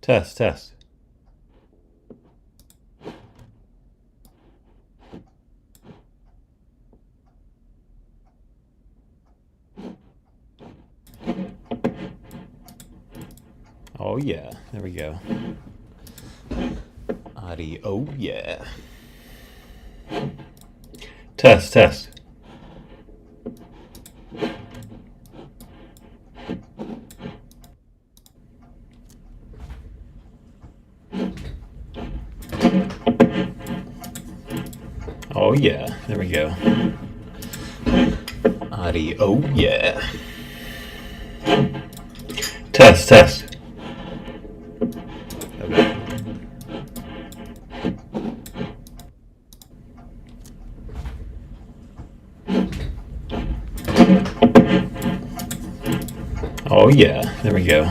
Test, test. Oh yeah, there we go. Adi, oh yeah. Test, test. Oh yeah, there we go. Adi, oh yeah. Test, test. Okay. Oh yeah, there we go.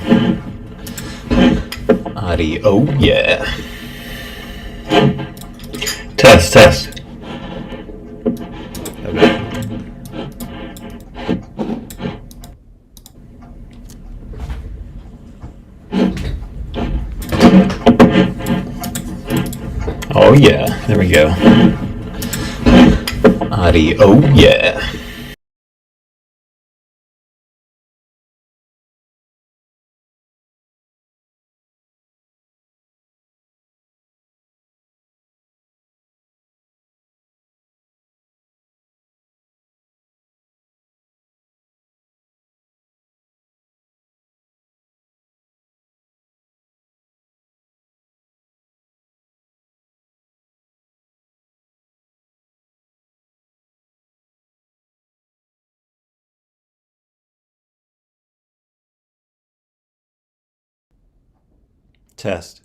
Adi, oh yeah. Test, test. Okay. Oh yeah, there we go. Adi, oh yeah. Test.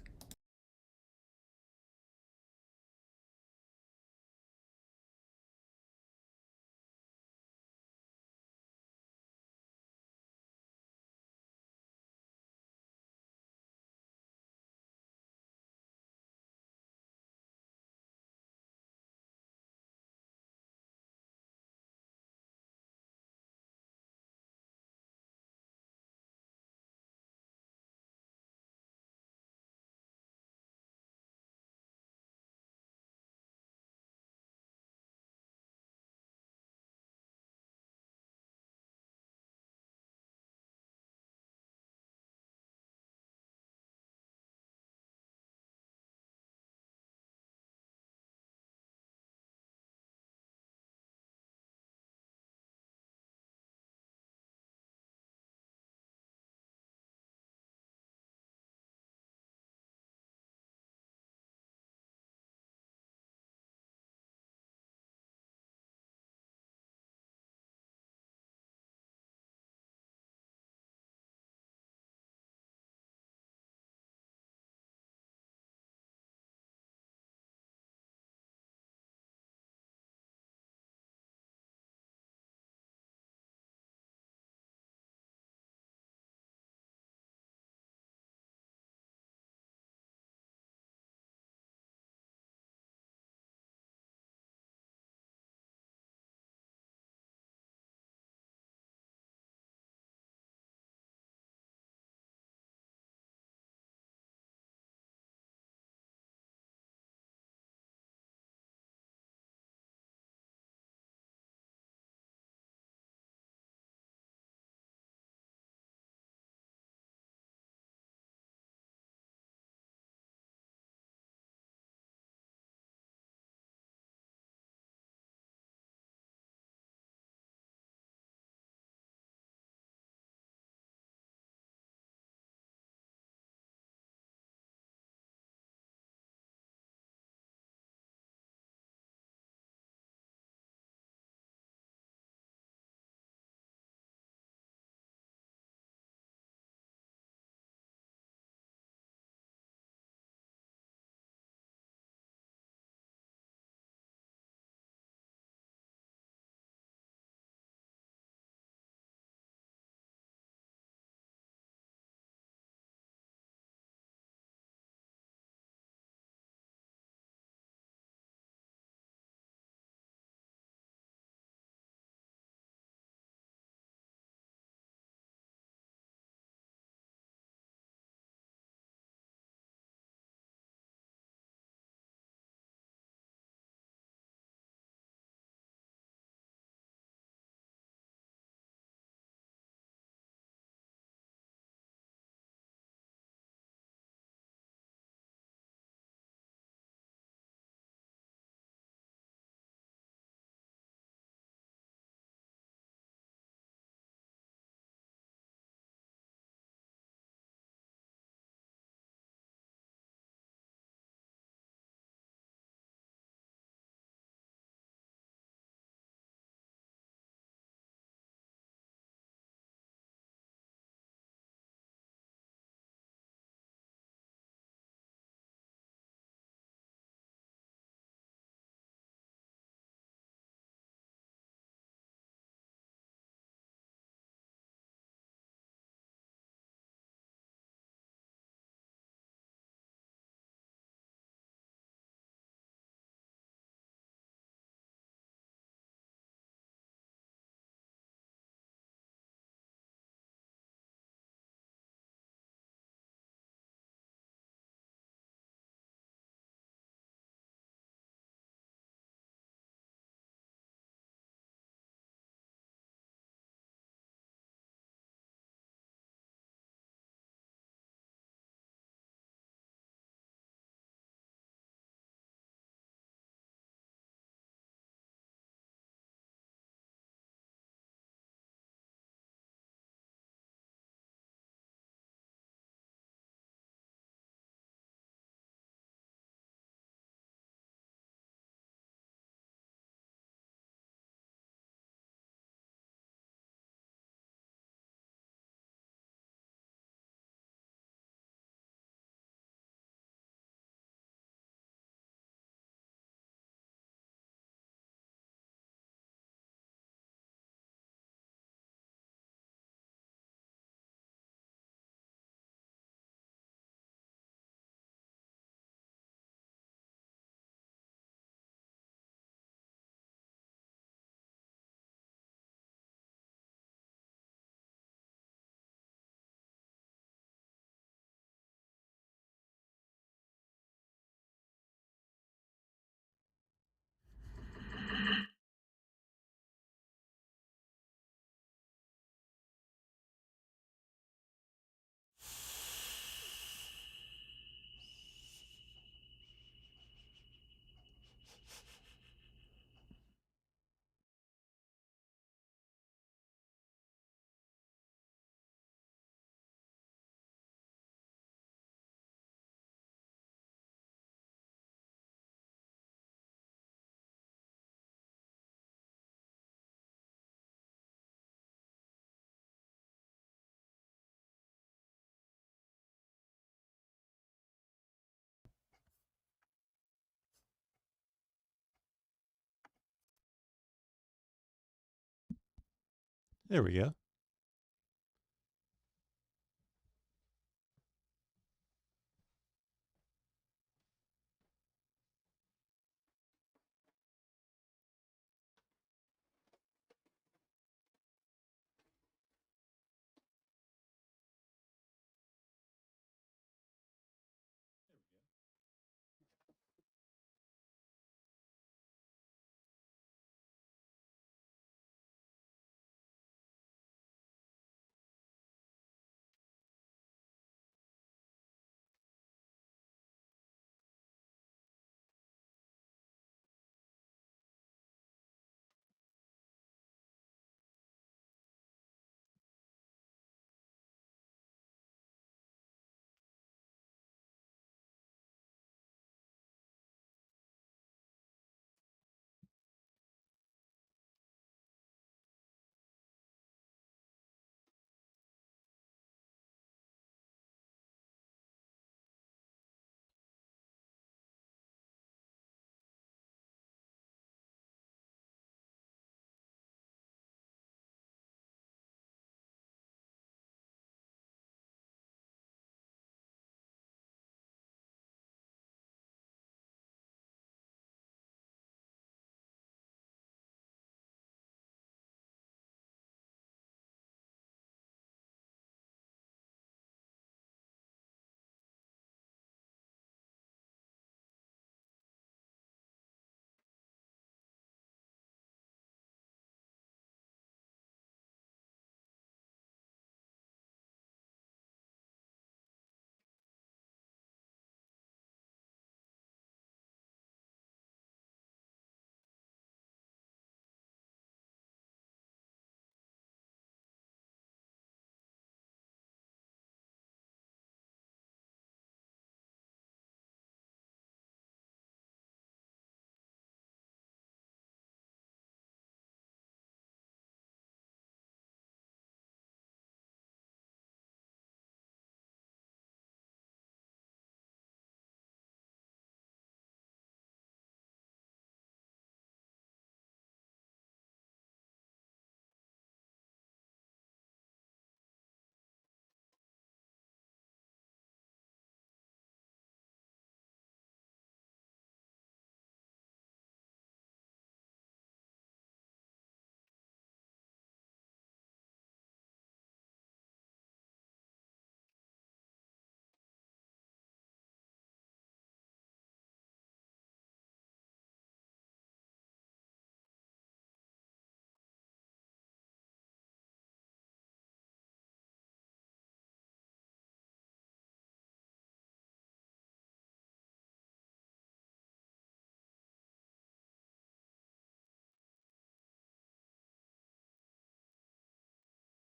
There we go.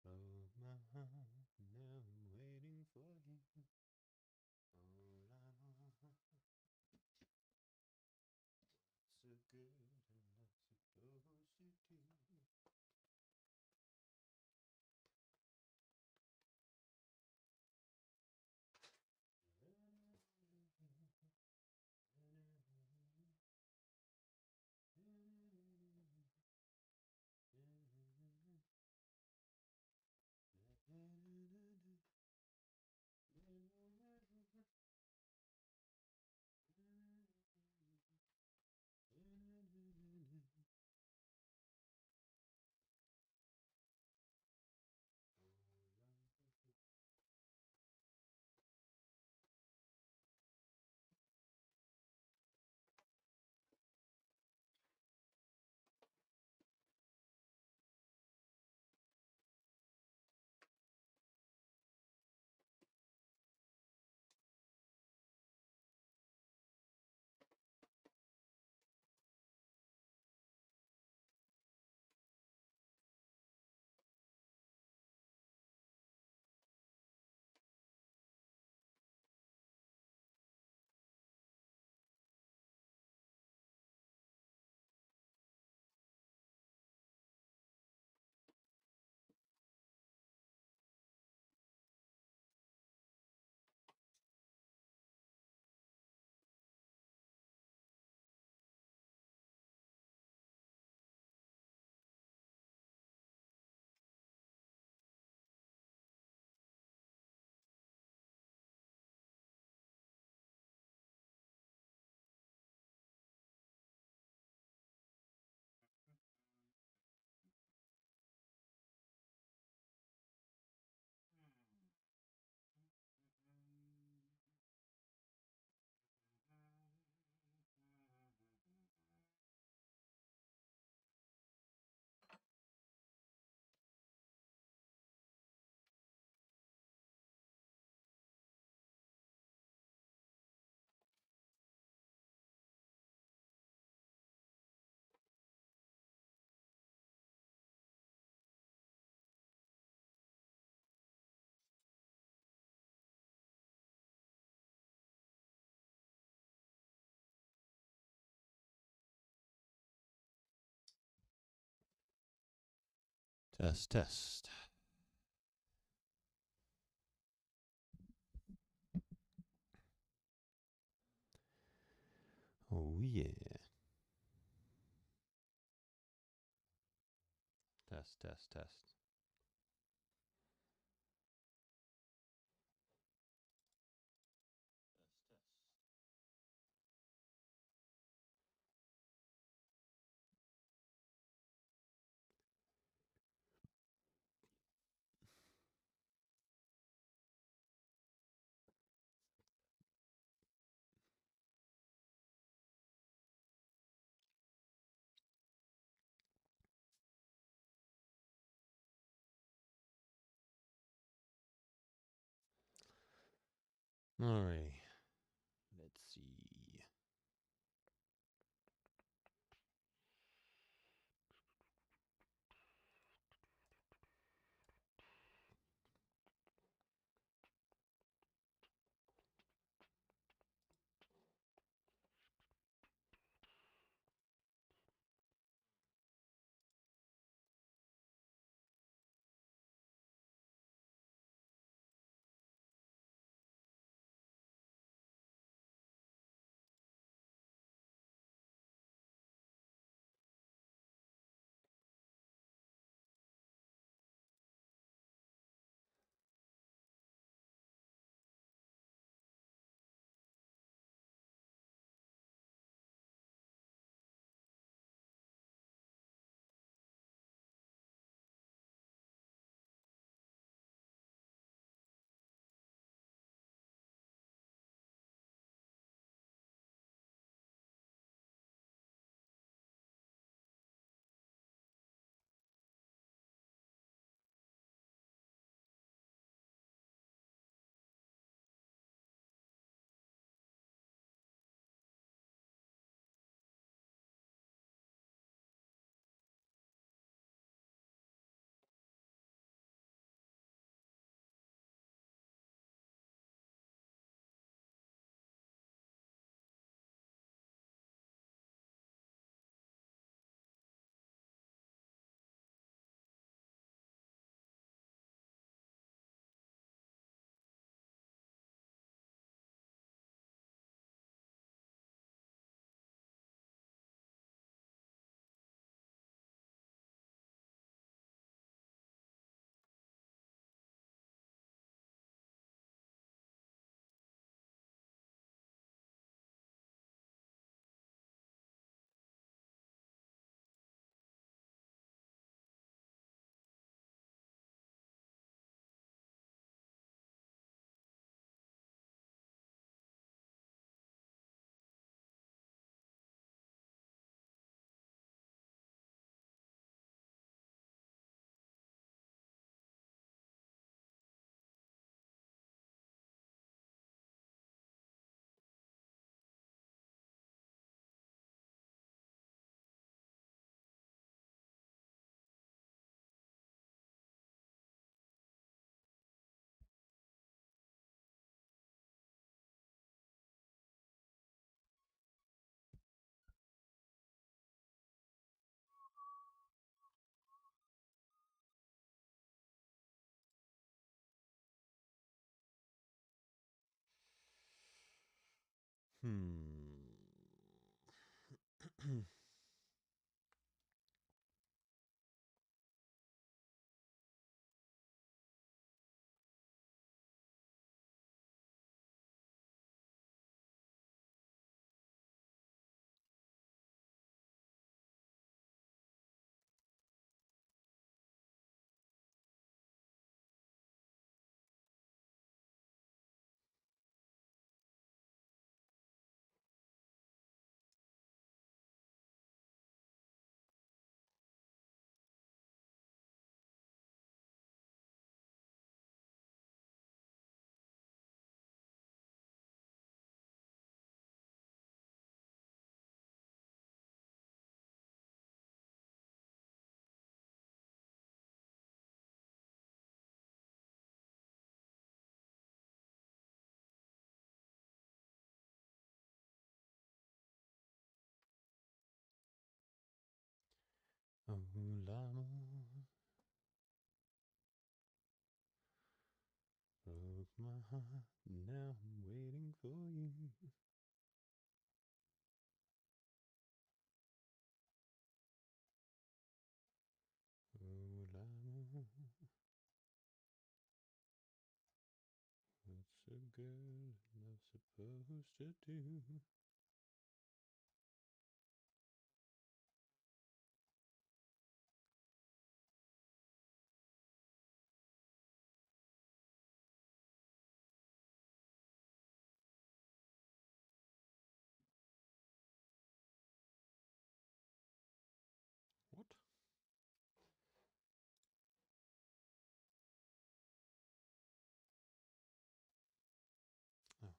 Oh my, now I'm waiting for you. Oh la la, so good and not supposed to do. Test. Oh yeah. Test. Alrighty. Let's see. Hmm. Now I'm waiting for you. Oh, Lama, what's a girl love supposed to do? What? Oh.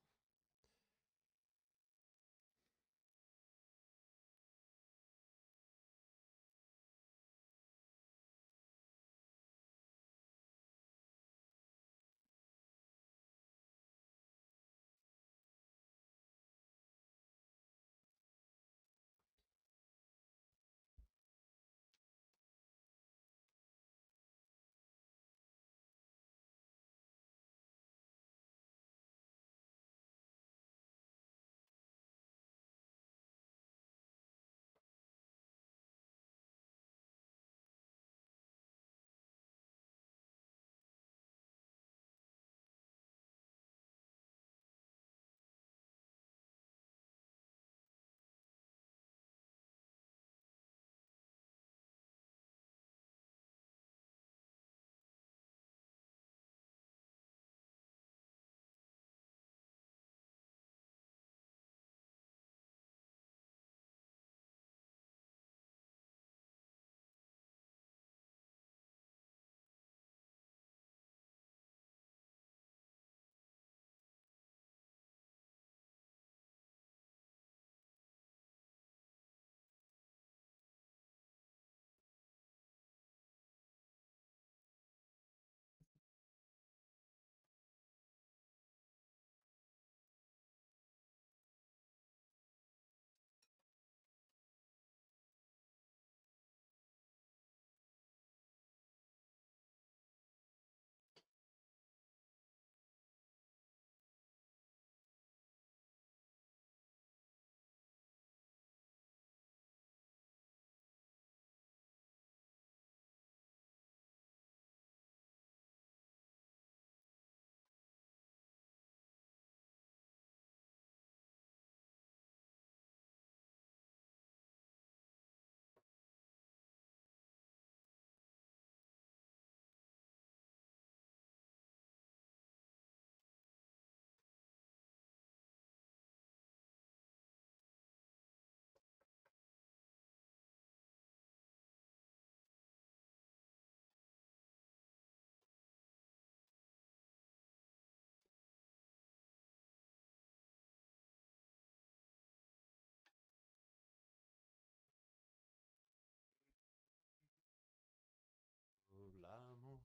Oh, Lama,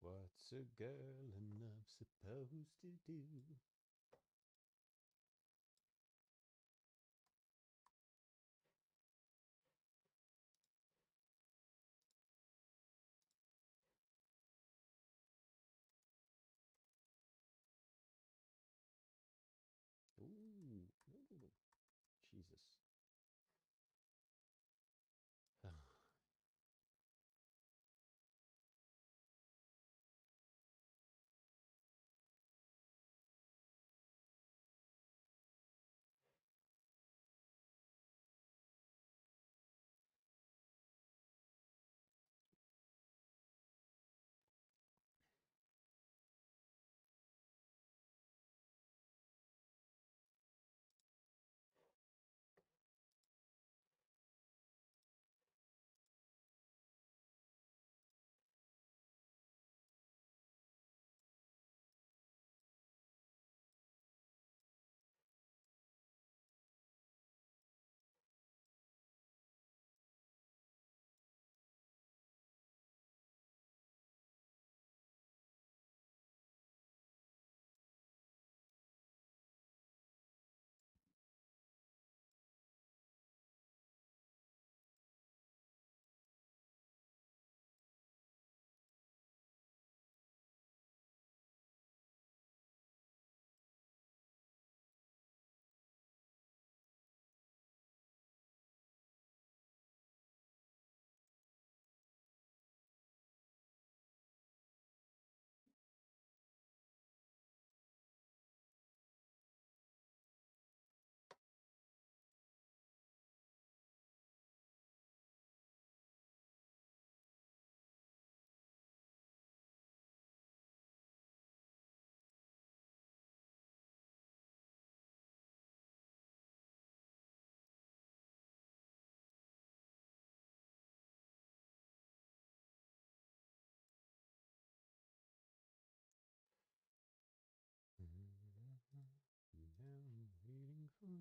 what's a girl in love supposed to do? Ooh, Jesus. All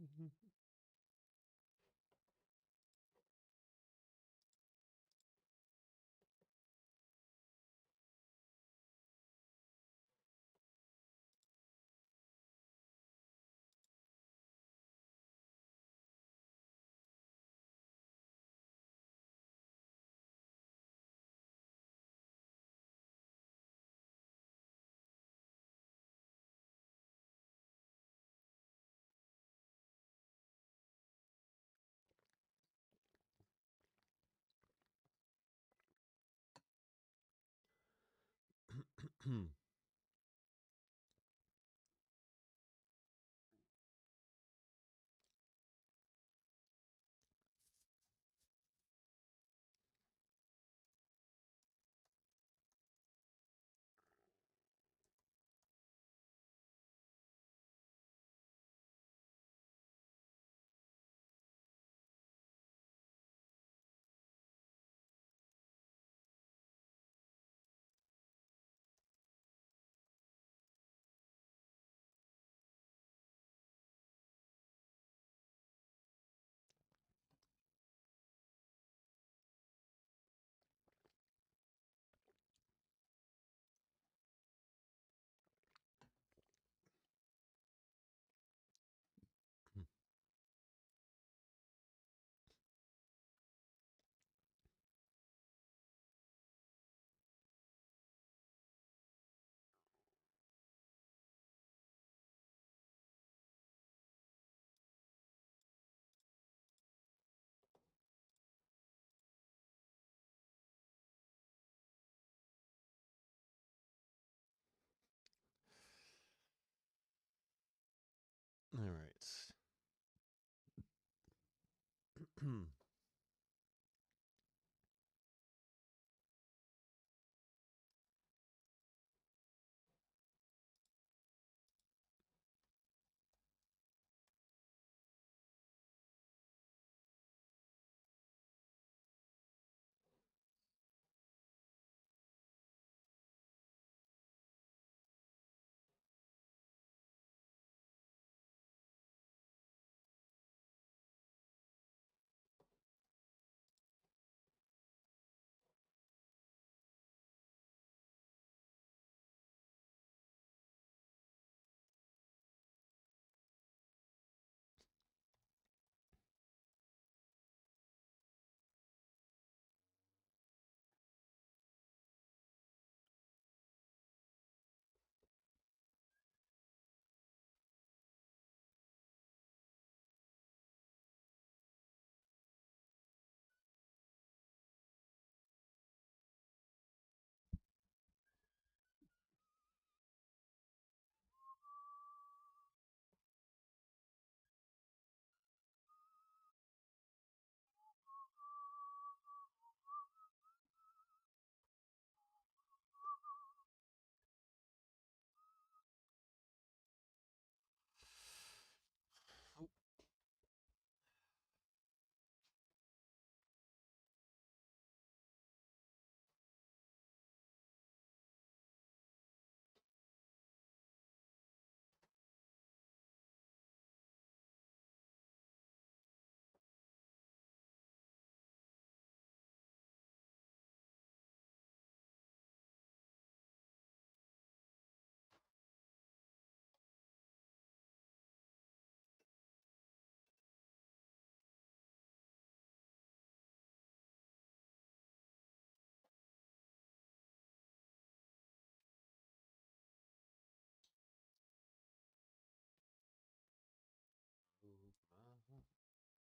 right.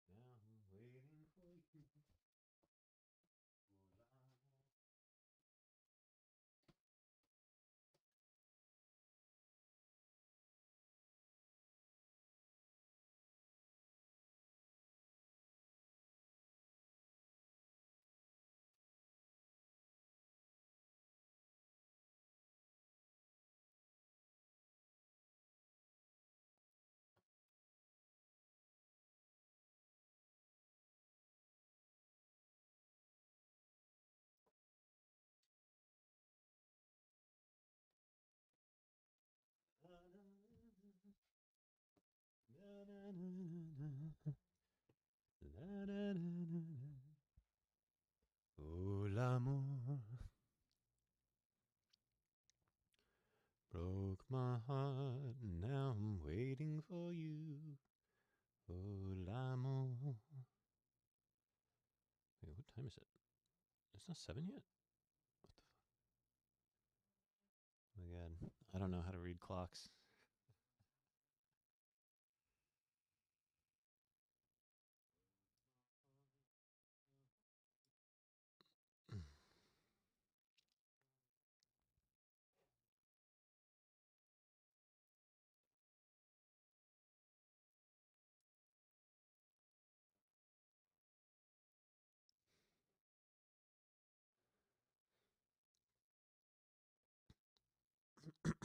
Now I'm waiting for you. Oh, l'amour broke my heart, now I'm waiting for you. Oh, l'amour. Wait, what time is it? It's not 7 yet? What the fuck? Oh my god. I don't know how to read clocks.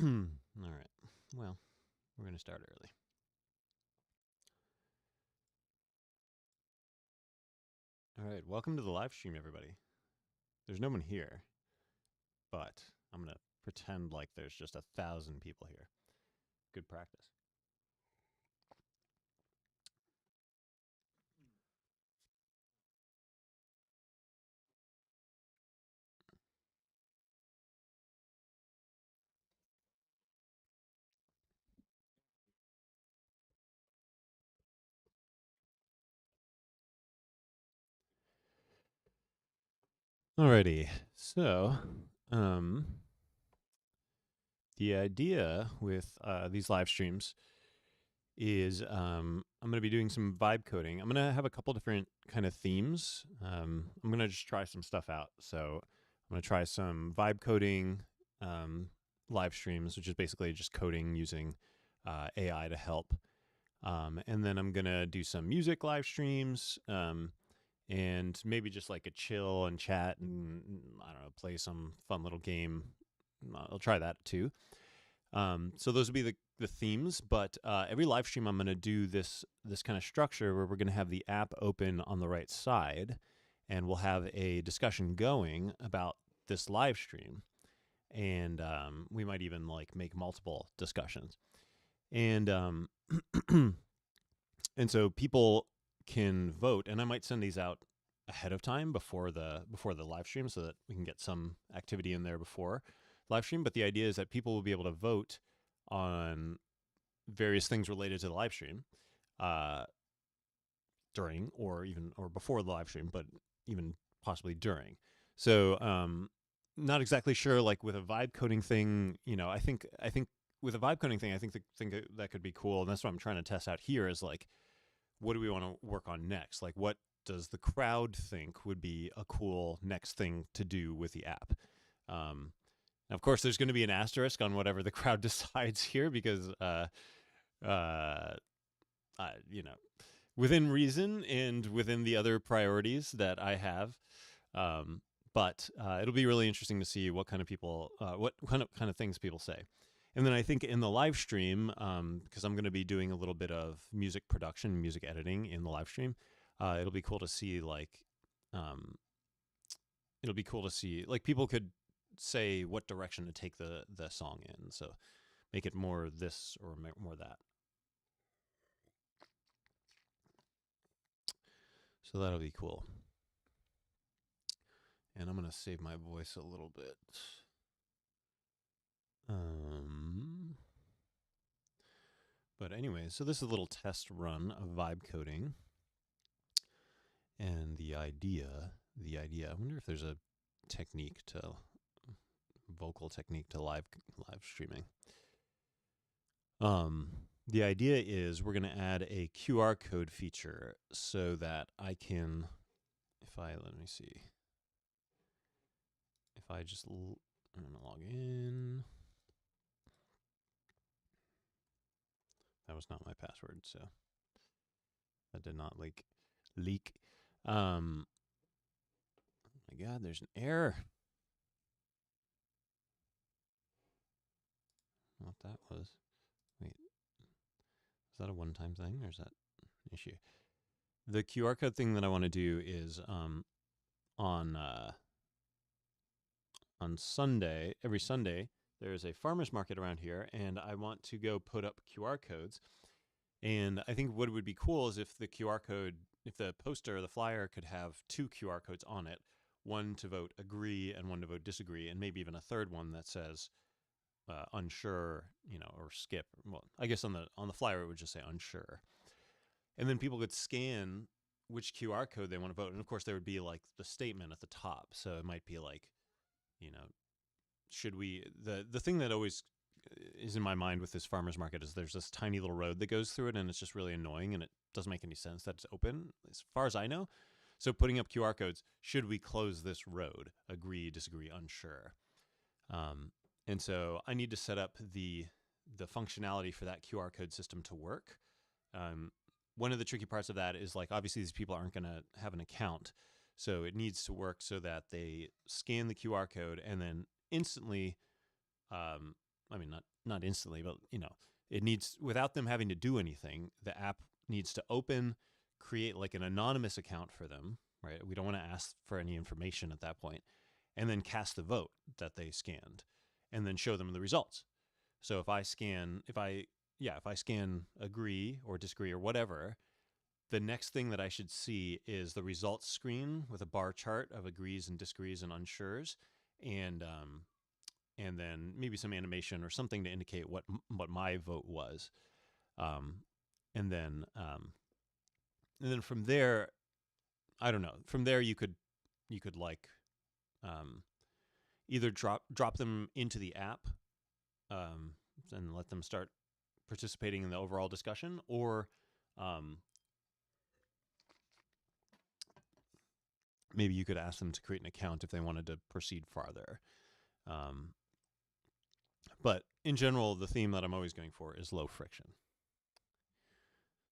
All right. Well, we're going to start early. All right. Welcome to the live stream, everybody. There's no one here, but I'm going to pretend like there's just 1,000 people here. Good practice. Alrighty. So, the idea with these live streams is I'm going to be doing some vibe coding. I'm going to have a couple different kind of themes. I'm going to just try some stuff out. So I'm going to try some vibe coding live streams, which is basically just coding using AI to help. And then I'm going to do some music live streams and maybe just like a chill and chat and, I don't know, play some fun little game. I'll try that too. So those would be the themes, but every live stream I'm going to do this kind of structure where we're going to have the app open on the right side, and we'll have a discussion going about this live stream, and we might even like make multiple discussions, and and so people can vote, and I might send these out ahead of time before the live stream so that we can get some activity in there before live stream. But the idea is that people will be able to vote on various things related to the live stream during or before the live stream, but even possibly during. So not exactly sure, like with a vibe coding thing, I think with a vibe coding thing, I think that could be cool. And that's what I'm trying to test out here is like, what do we want to work on next? Like, what does the crowd think would be a cool next thing to do with the app? Of course, there's going to be an asterisk on whatever the crowd decides here because, within reason and within the other priorities that I have. But it'll be really interesting to see what kind of people, what kind of things people say. And then I think in the live stream, because I'm going to be doing a little bit of music production, music editing in the live stream, it'll be cool to see people could say what direction to take the song in. So make it more this or more that. So that'll be cool. And I'm going to save my voice a little bit. But anyway, so this is a little test run of vibe coding. And the idea, I wonder if there's a vocal technique to live streaming. The idea is we're going to add a QR code feature so that I can, let me see. If I just, I'm going to log in. That was not my password, so that did not leak. Oh my God, there's an error. What that was. Wait, is that a one-time thing or is that an issue? The QR code thing that I want to do is on Sunday, every Sunday, there's a farmer's market around here, and I want to go put up QR codes. And I think what would be cool is if the QR code, if the poster or the flyer could have 2 QR codes on it, one to vote agree and one to vote disagree, and maybe even a third one that says unsure, or skip. Well, I guess on the flyer it would just say unsure, and then people could scan which QR code they want to vote, and of course there would be like the statement at the top. So it might be like, should we? The thing that always is in my mind with this farmer's market is there's this tiny little road that goes through it, and it's just really annoying, and it doesn't make any sense that it's open as far as I know. So putting up QR codes, should we close this road? Agree, disagree, unsure. And so I need to set up the functionality for that QR code system to work. One of the tricky parts of that is, like, obviously these people aren't going to have an account, so it needs to work so that they scan the QR code and then instantly, not instantly, but it needs, without them having to do anything, the app needs to create like an anonymous account for them, right? We don't want to ask for any information at that point, and then cast the vote that they scanned, and then show them the results. So if I scan agree or disagree or whatever, the next thing that I should see is the results screen with a bar chart of agrees and disagrees and unsures, and then maybe some animation or something to indicate what my vote was, and then from there, I don't know. From there, you could like either drop them into the app and let them start participating in the overall discussion, or maybe you could ask them to create an account if they wanted to proceed farther. But in general, the theme that I'm always going for is low friction.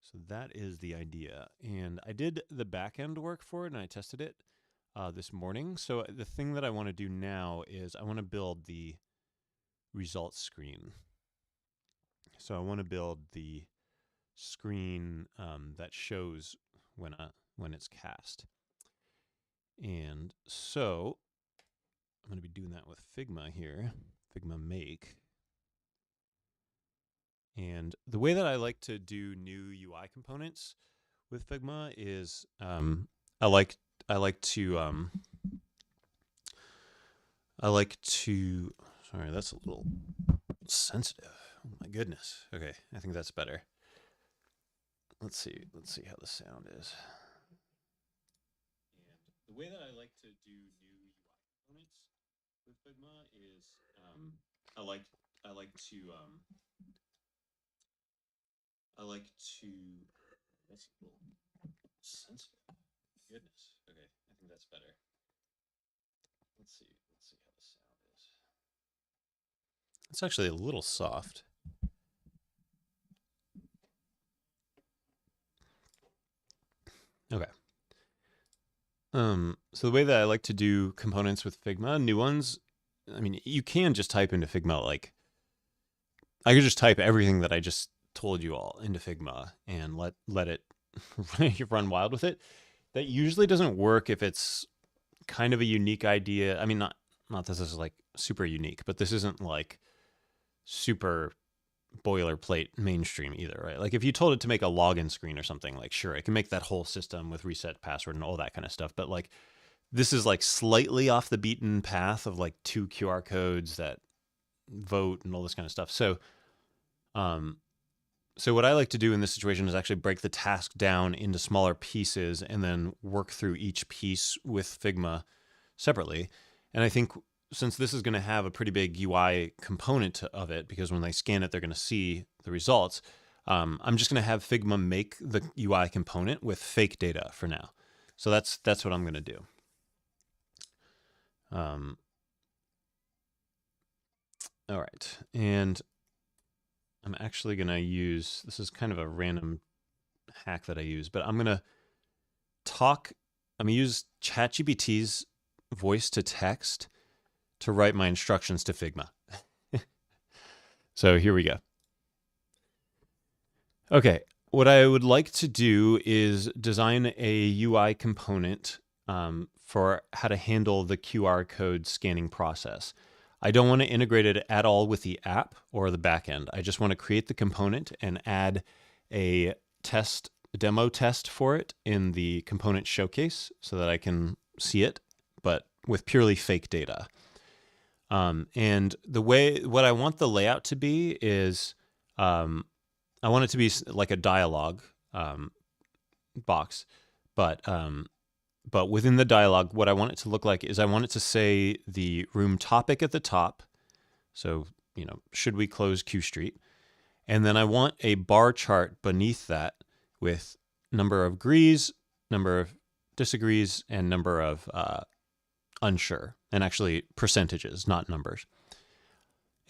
So that is the idea. And I did the back-end work for it, and I tested it this morning. So the thing that I want to do now is I want to build the results screen. So I want to build the screen that shows when it's cast. And so I'm going to be doing that with Figma here, Figma Make. And the way that I like to do new UI components with Figma is I like to sorry, that's a little sensitive. Oh my goodness. Okay, I think that's better. Let's see how the sound is. And the way that I like to do new UI components with Figma is I like to that's a little sensitive. Goodness. Okay, I think that's better. Let's see how the sound is. It's actually a little soft. Okay. So the way that I like to do components with Figma, new ones, I mean, you can just type into Figma, like, I could just type everything that I just told you all into Figma and let it run wild with it. That usually doesn't work if it's kind of a unique idea. I mean, not that this is like super unique, but this isn't like super boilerplate mainstream either, right? Like if you told it to make a login screen or something, like sure, it can make that whole system with reset password and all that kind of stuff. But like this is like slightly off the beaten path of like 2 QR codes that vote and all this kind of stuff. So what I like to do in this situation is actually break the task down into smaller pieces and then work through each piece with Figma separately. And I think since this is going to have a pretty big UI component of it, because when they scan it, they're going to see the results, I'm just going to have Figma make the UI component with fake data for now. So that's what I'm going to do. All right. And I'm actually going to use, this is kind of a random hack that I use, but I'm going to use ChatGPT's voice to text to write my instructions to Figma. So here we go. Okay, what I would like to do is design a UI component for how to handle the QR code scanning process. I don't want to integrate it at all with the app or the backend. I just want to create the component and add a demo test for it in the component showcase so that I can see it, but with purely fake data. And what I want the layout to be is, I want it to be like a dialogue box, but within the dialogue, what I want it to look like is I want it to say the room topic at the top. So, should we close Q Street? And then I want a bar chart beneath that with number of agrees, number of disagrees, and number of unsure, and actually percentages, not numbers.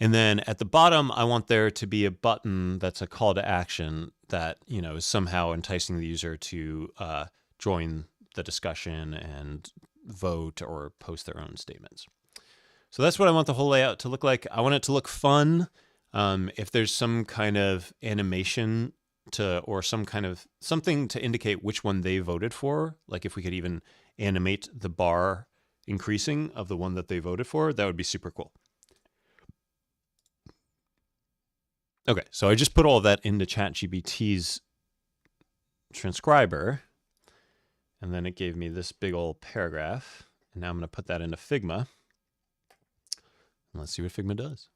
And then at the bottom, I want there to be a button that's a call to action that, is somehow enticing the user to join the discussion and vote or post their own statements. So that's what I want the whole layout to look like. I want it to look fun. If there's some kind of animation or some kind of something to indicate which one they voted for, like if we could even animate the bar increasing of the one that they voted for, that would be super cool. Okay, so I just put all of that into ChatGPT's transcriber, and then it gave me this big old paragraph. And now I'm going to put that into Figma. And let's see what Figma does.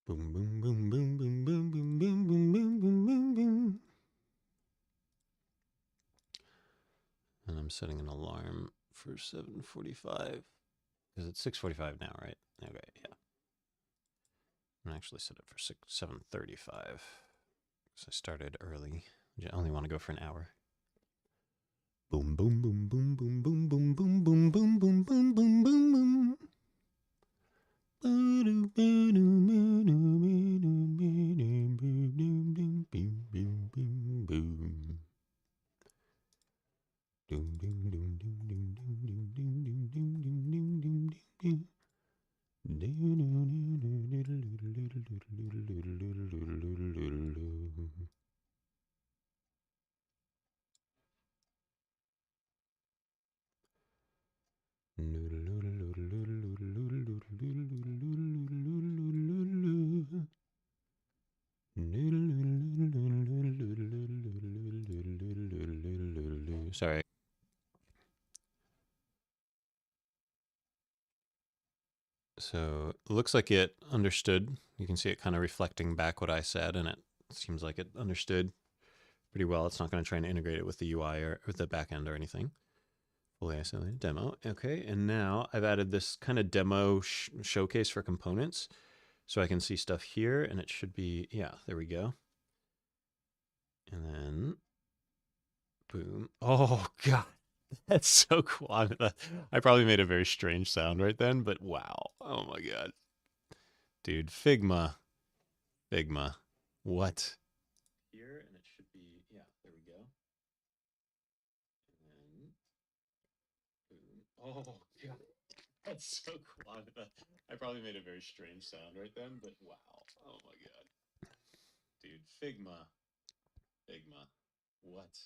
Boom, boom, boom, boom, boom, boom, boom, boom, boom, boom, boom, boom, boom. And I'm setting an alarm for 7:45. Because it's 6:45 now, right? Okay, yeah. I'm actually set it for 7:35. Because I started early. I only want to go for an hour. Boom, boom, boom, boom, boom, boom, boom, boom, boom, boom, boom, boom, boom, boom, boom. Sorry. So it looks like it understood. You can see it kind of reflecting back what I said, and it seems like it understood pretty well. It's not going to try and integrate it with the UI or the backend or anything. Fully isolated demo. Okay, and now I've added this kind of demo showcase for components. So I can see stuff here, and it should be, yeah, there we go. And then, boom. Oh, God. That's so cool. I probably made a very strange sound right then, but wow. Oh, my God. Dude, Figma. Figma. What? Here, and it should be, yeah, there we go. And then, boom. Oh, God. That's so cool. I probably made a very strange sound right then, but wow. Oh, my God. Dude, Figma. Figma. What?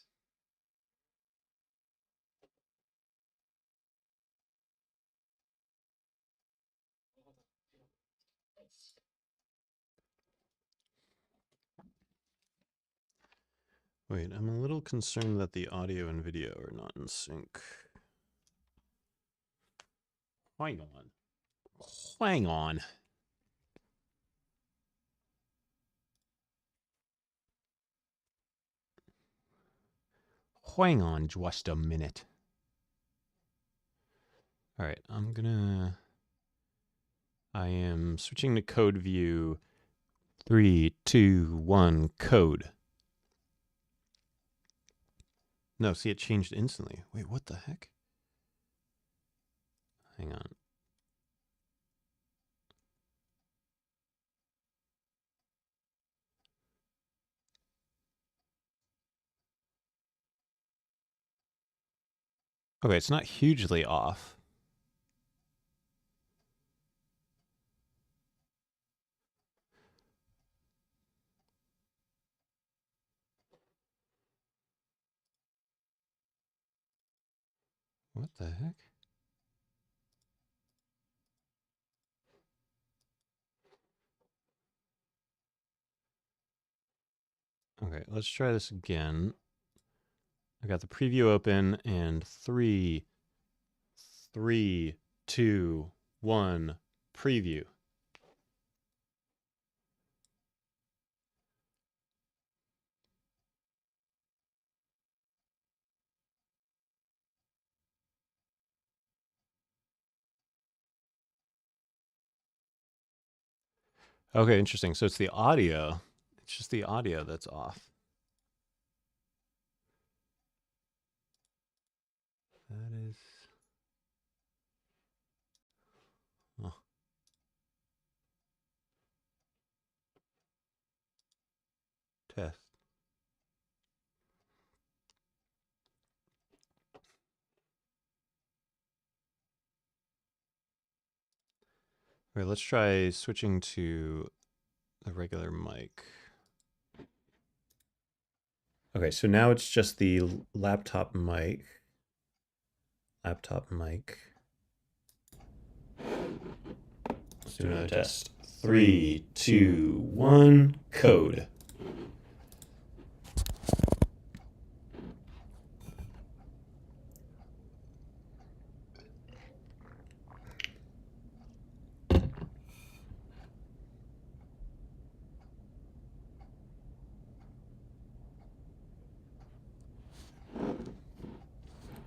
Wait, I'm a little concerned that the audio and video are not in sync. Hang on. Hang on. Hang on just a minute. All right, I am switching to code view. 3, 2, 1, code. No, see, it changed instantly. Wait, what the heck? Hang on. Okay, it's not hugely off. What the heck? Okay, let's try this again. I got the preview open, and 3, 2, 1, preview. Okay, interesting. So it's the audio. It's just the audio that's off. That is. Oh. Test. Okay, let's try switching to the regular mic. Okay, so now it's just the laptop mic. Laptop mic. Let's do another test. 3, 2, 1, code.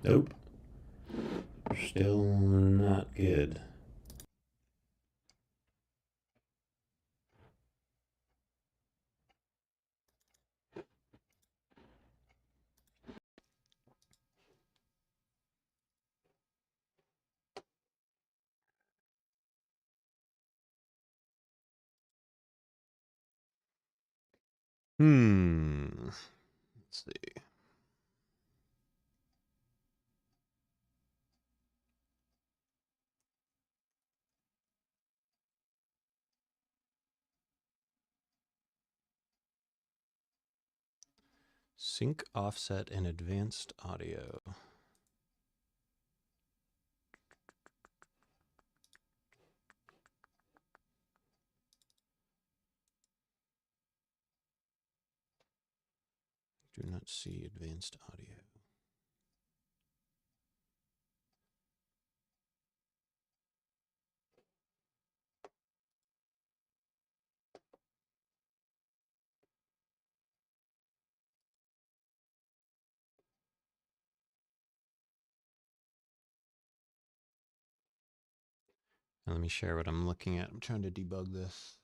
Nope. Still not good. Let's see. Sync, offset, and advanced audio. Do not see advanced audio. And let me share what I'm looking at. I'm trying to debug this.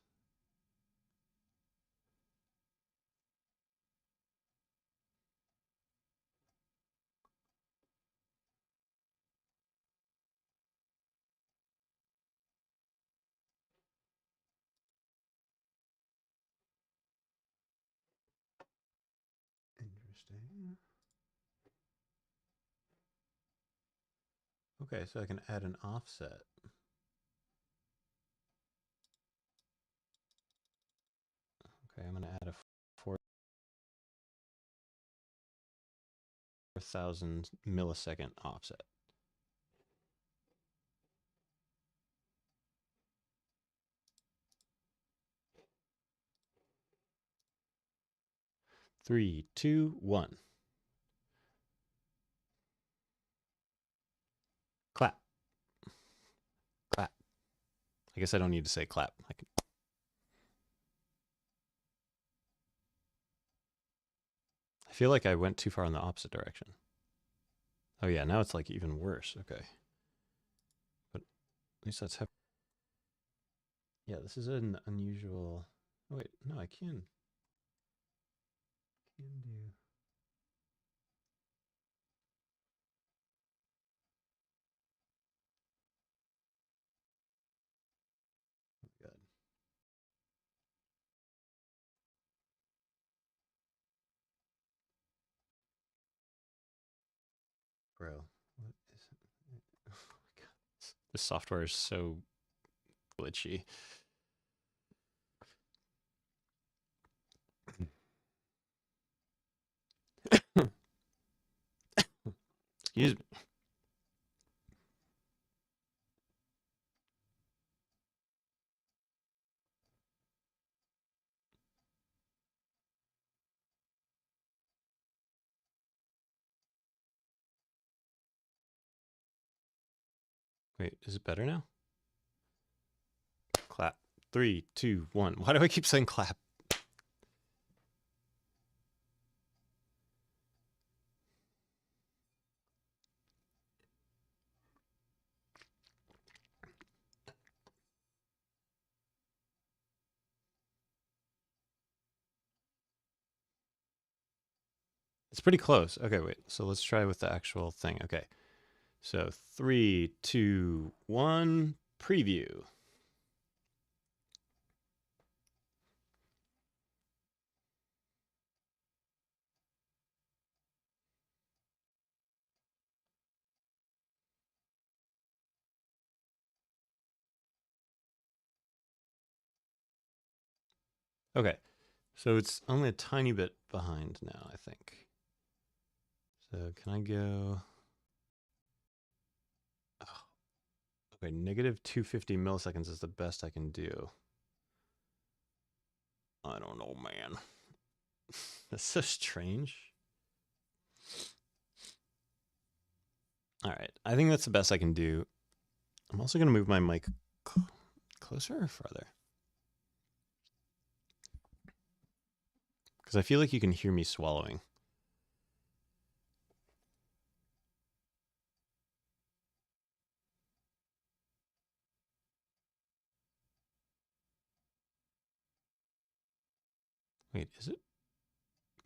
Interesting. Okay, so I can add an offset. Okay, I'm going to add a 4,000 millisecond offset. Three, two, one. Clap. Clap. I guess I don't need to say clap. I can. I feel like I went too far in the opposite direction. Oh yeah, now it's like even worse. Okay. But at least that's yeah, this is an unusual. Oh wait, no, I can do. Oh my God. Bro, what is it? Oh my God. This software is so glitchy. Excuse me. Wait, is it better now? Clap. 3, 2, 1. Why do I keep saying clap? It's pretty close. Okay, wait. So let's try with the actual thing. Okay. So 3, 2, 1, preview. Okay. So it's only a tiny bit behind now, I think. So can I go? Oh, okay, negative 250 milliseconds is the best I can do. I don't know, man. That's so strange. All right, I think that's the best I can do. I'm also going to move my mic closer or farther? Because I feel like you can hear me swallowing. Wait, is it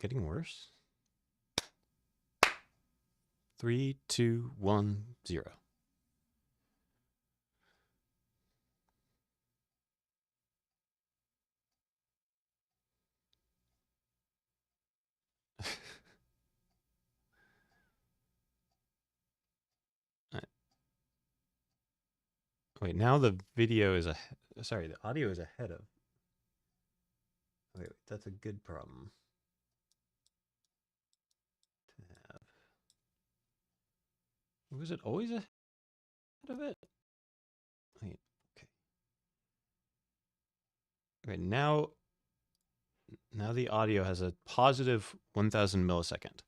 getting worse? 3, 2, 1, 0. Wait, now the video is sorry, the audio is ahead of. Wait, that's a good problem to have. Was it always ahead of it? Wait, okay. Okay, now the audio has a positive 1,000 millisecond.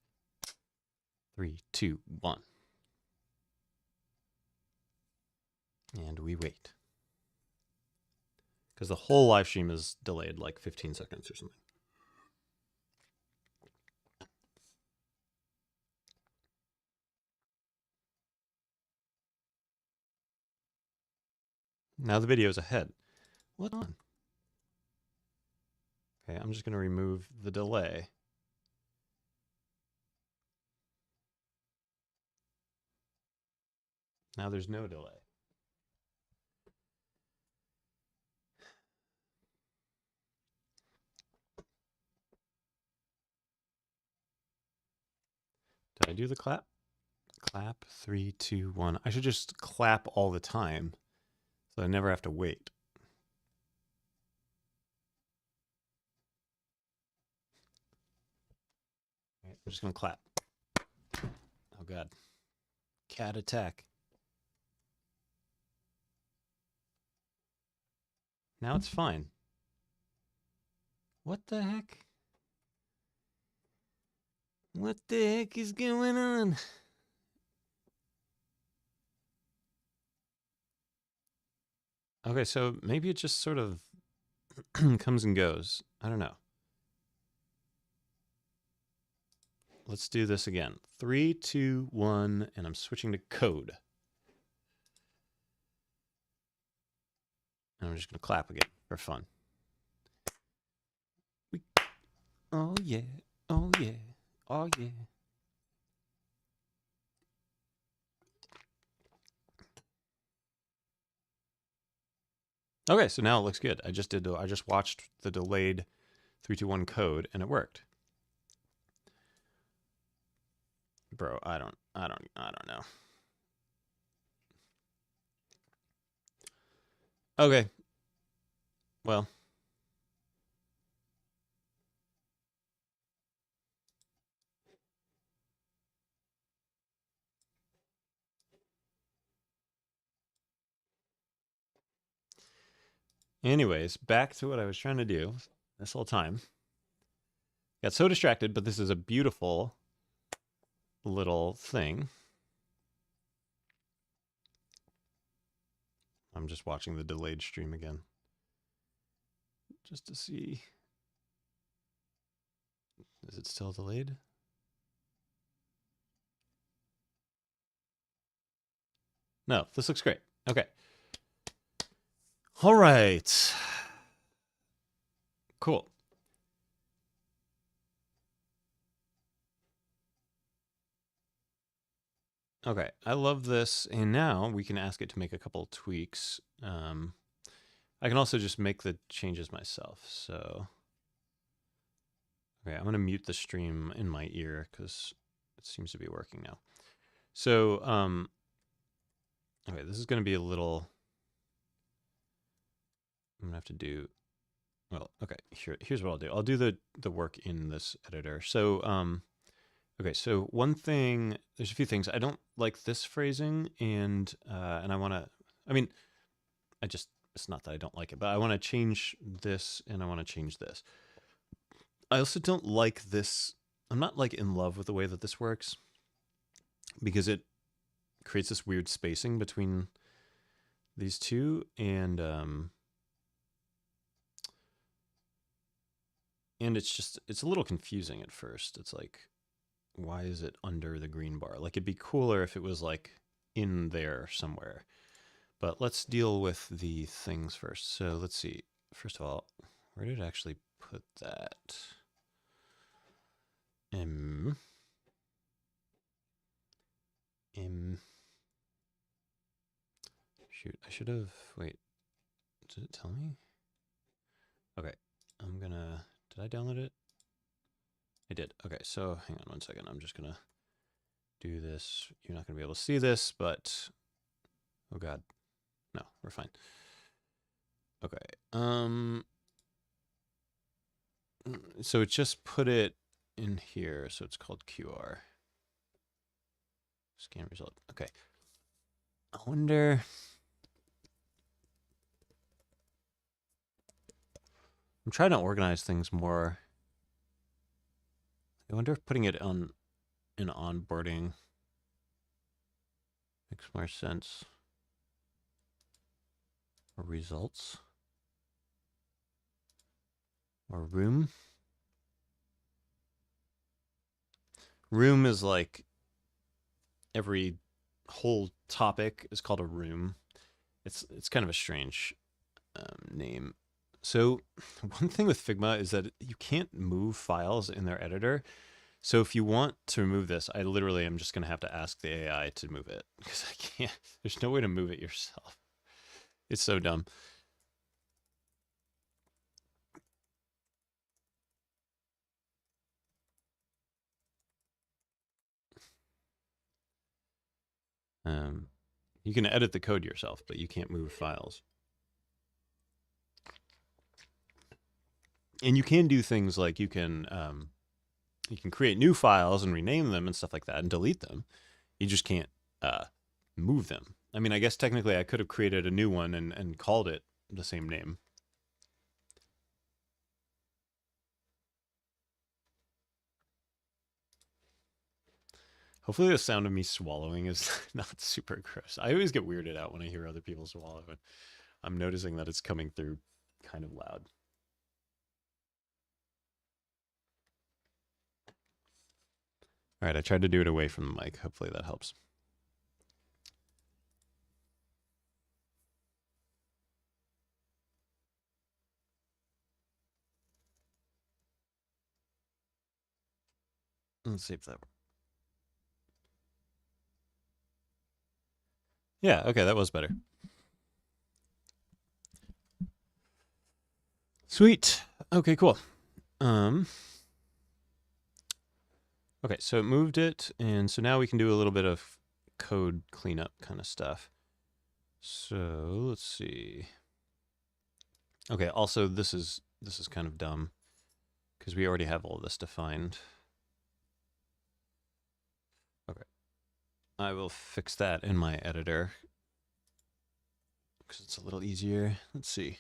3, 2, 1. And we wait. Because the whole live stream is delayed like 15 seconds or something. Now the video is ahead. What on? Okay, I'm just going to remove the delay. Now there's no delay. Did I do the clap? Clap, 3, 2, 1. I should just clap all the time so I never have to wait. All right, I'm just going to clap. Oh, God. Cat attack. Now it's fine. What the heck? What the heck is going on? Okay, so maybe it just sort of comes and goes. I don't know. Let's do this again. 3, 2, 1, and I'm switching to code. And I'm just going to clap again for fun. Oh, yeah. Oh, yeah. Oh, yeah. Okay, so now it looks good. I just watched the delayed 3, 2, 1 code and it worked. Bro, I don't know. Okay. Well, anyways, back to what I was trying to do this whole time. Got so distracted, but this is a beautiful little thing. I'm just watching the delayed stream again, just to see. Is it still delayed? No, this looks great. Okay. All right. Cool. Okay, I love this. And now we can ask it to make a couple tweaks. I can also just make the changes myself. So, okay, I'm going to mute the stream in my ear because it seems to be working now. So, okay, this is going to be a little, I'm going to have to do, well, okay, here's what I'll do. I'll do the work in this editor. So, okay, so one thing, there's a few things. I don't like this phrasing, and I want to, I mean, it's not that I don't like it, but I want to change this, and I want to change this. I also don't like this. I'm not like in love with the way that this works, because it creates this weird spacing between these two, and it's a little confusing at first. It's like, why is it under the green bar? Like, it'd be cooler if it was like in there somewhere. But let's deal with the things first. So let's see. First of all, where did I actually put that? Shoot, I should have, wait, did it tell me? Okay, I'm gonna, did I download it? I did. Okay, so hang on one second. I'm just gonna do this. You're not gonna be able to see this, but, oh God, no, we're fine. Okay, so it just put it in here, so it's called QR. Scan result. Okay. I wonder. I'm trying to organize things more. I wonder if putting it on in onboarding makes more sense. Or results. Or room. Room is like every whole topic is called a room. It's kind of a strange name. So one thing with Figma is that you can't move files in their editor. So if you want to remove this, I literally am just going to have to ask the AI to move it because I can't. There's no way to move it yourself. It's so dumb. You can edit the code yourself, but you can't move files. And you can do things like you can create new files and rename them and stuff like that and delete them. You just can't move them. I mean, I guess technically I could have created a new one and called it the same name. Hopefully the sound of me swallowing is not super gross. I always get weirded out when I hear other people swallow, and I'm noticing that it's coming through kind of loud. All right, I tried to do it away from the mic. Hopefully that helps. Let's see if that works. Yeah, okay, that was better. Sweet. Okay, cool. Okay, so it moved it, and so now we can do a little bit of code cleanup kind of stuff. So let's see. Okay, also this is kind of dumb because we already have all this defined. Okay, I will fix that in my editor because it's a little easier. Let's see.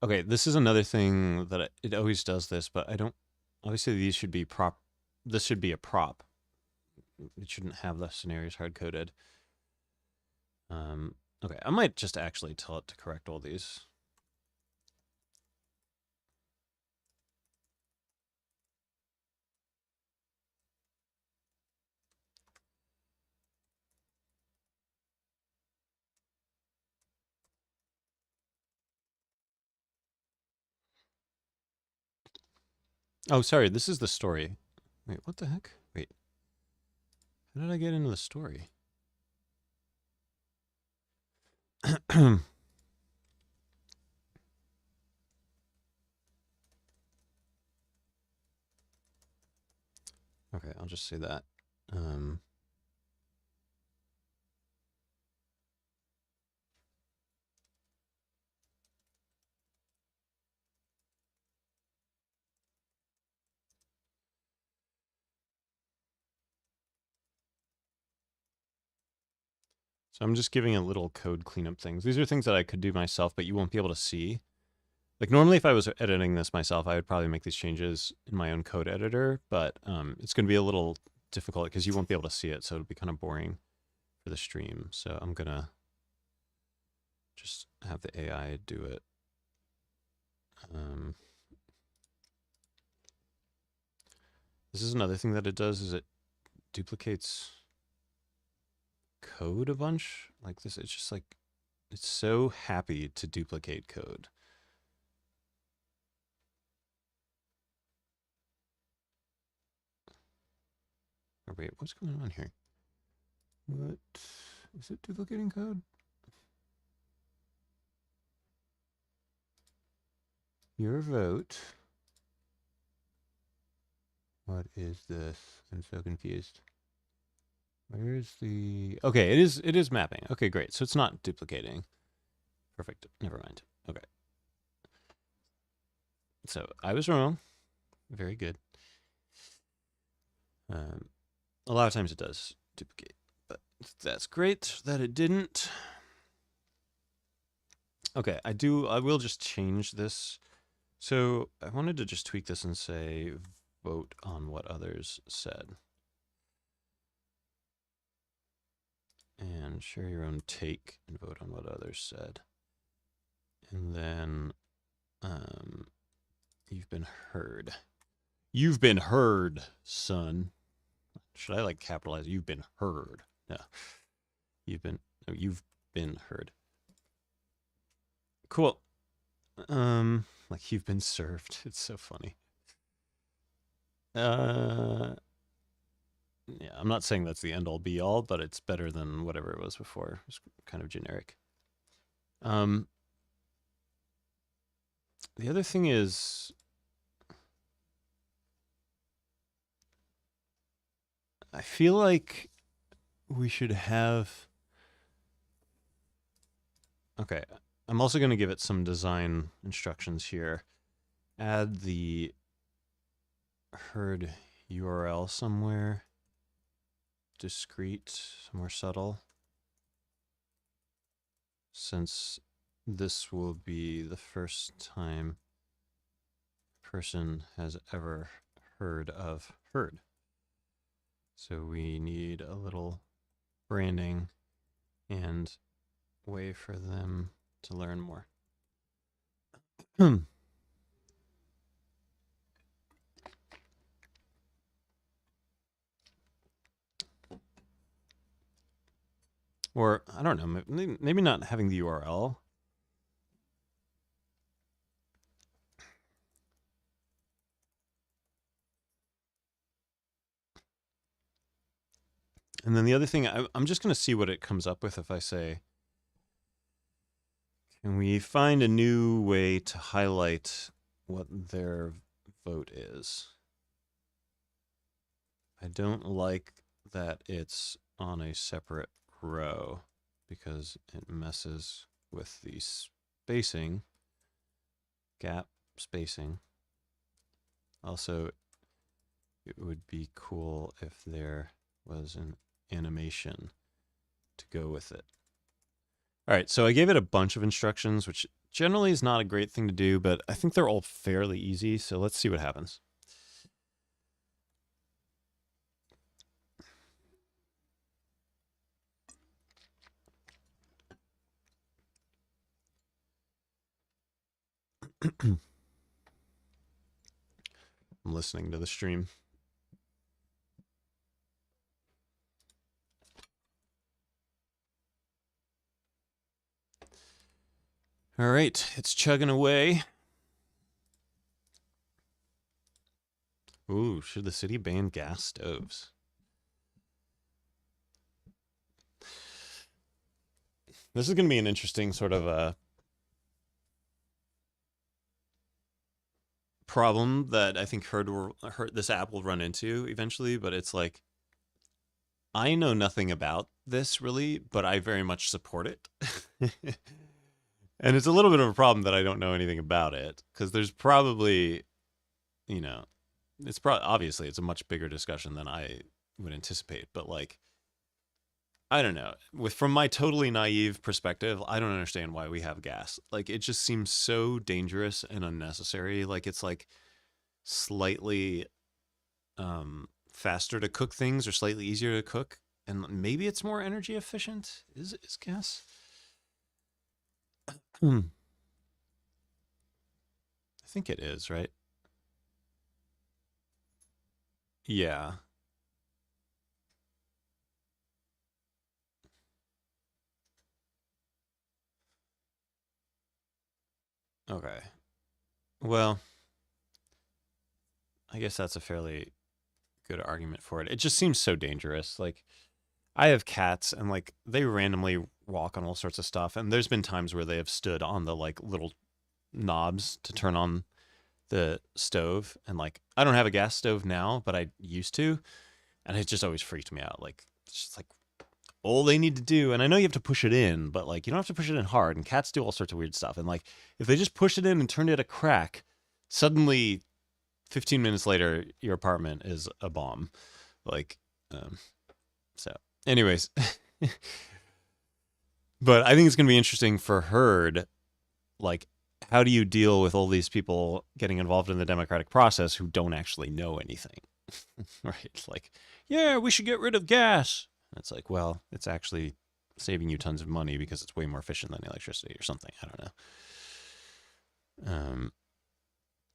Okay, this is another thing that it always does this, but I don't. Obviously, these should be prop. This should be a prop. It shouldn't have the scenarios hard coded. Okay, I might just actually tell it to correct all these. Oh, sorry, this is the story. Wait, what the heck? Wait. How did I get into the story? Okay, I'll just say that. So I'm just giving a little code cleanup things. These are things that I could do myself, but you won't be able to see. Like normally if I was editing this myself, I would probably make these changes in my own code editor, but it's going to be a little difficult because you won't be able to see it. So it'll be kind of boring for the stream. So I'm going to just have the AI do it. This is another thing that it does is it duplicates code a bunch like this. It's just like, it's so happy to duplicate code. Oh, wait, what's going on here? What is it duplicating code? Your vote. What is this? I'm so confused. Where's the... Okay, it is mapping. Okay, great. So it's not duplicating. Perfect. Never mind. Okay. So I was wrong. Very good. A lot of times it does duplicate, but that's great that it didn't. Okay, I will just change this. So I wanted to just tweak this and say, vote on what others said. And share your own take and vote on what others said. And then, you've been heard. You've been heard, son. Should I like capitalize? You've been heard. No. You've been heard. Cool. Like you've been served. It's so funny. Yeah, I'm not saying that's the end all be all, but it's better than whatever it was before. It's kind of generic. The other thing is, I feel like we should have... Okay, I'm also going to give it some design instructions here. Add the herd URL somewhere discrete, somewhere subtle, since this will be the first time a person has ever heard of herd. So we need a little branding and way for them to learn more. Or, I don't know, maybe not having the URL. And then the other thing, I'm just going to see what it comes up with if I say, can we find a new way to highlight what their vote is? I don't like that it's on a separate row because it messes with the spacing, gap spacing. Also, it would be cool if there was an animation to go with it. All right, so I gave it a bunch of instructions, which generally is not a great thing to do, but I think they're all fairly easy, so let's see what happens. I'm listening to the stream. All right, it's chugging away. Ooh, should the city ban gas stoves? This is going to be an interesting sort of a problem that I think this app will run into eventually, but it's like, I know nothing about this really, but I very much support it. And it's a little bit of a problem that I don't know anything about it, because there's probably, you know, obviously it's a much bigger discussion than I would anticipate, but like, I don't know. From my totally naive perspective, I don't understand why we have gas. Like, it just seems so dangerous and unnecessary. Like, it's like slightly faster to cook things or slightly easier to cook, and maybe it's more energy efficient. Is gas? I think it is, right? Yeah. Okay. Well, I guess that's a fairly good argument for it. It just seems so dangerous. Like, I have cats, and like they randomly walk on all sorts of stuff, and there's been times where they have stood on the like little knobs to turn on the stove, and like I don't have a gas stove now, but I used to, and it just always freaked me out. Like, it's just like all they need to do, and I know you have to push it in, but like you don't have to push it in hard, and cats do all sorts of weird stuff, and like if they just push it in and turn it a crack, suddenly 15 minutes later your apartment is a bomb. Like, so anyways. But I think it's going to be interesting for Herd. Like, how do you deal with all these people getting involved in the democratic process who don't actually know anything? Right? It's like, yeah, we should get rid of gas. And it's like, well, it's actually saving you tons of money because it's way more efficient than electricity or something. I don't know.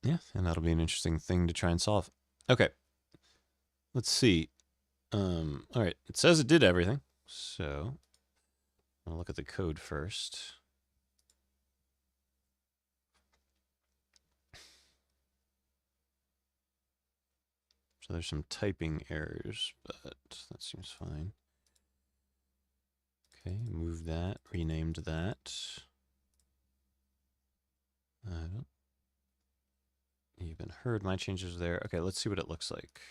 Yeah, and that'll be an interesting thing to try and solve. Okay, let's see. All right, it says it did everything, so I'll look at the code first. So there's some typing errors, but that seems fine. Okay, move that, renamed that. I don't even heard my changes there. Okay, let's see what it looks like.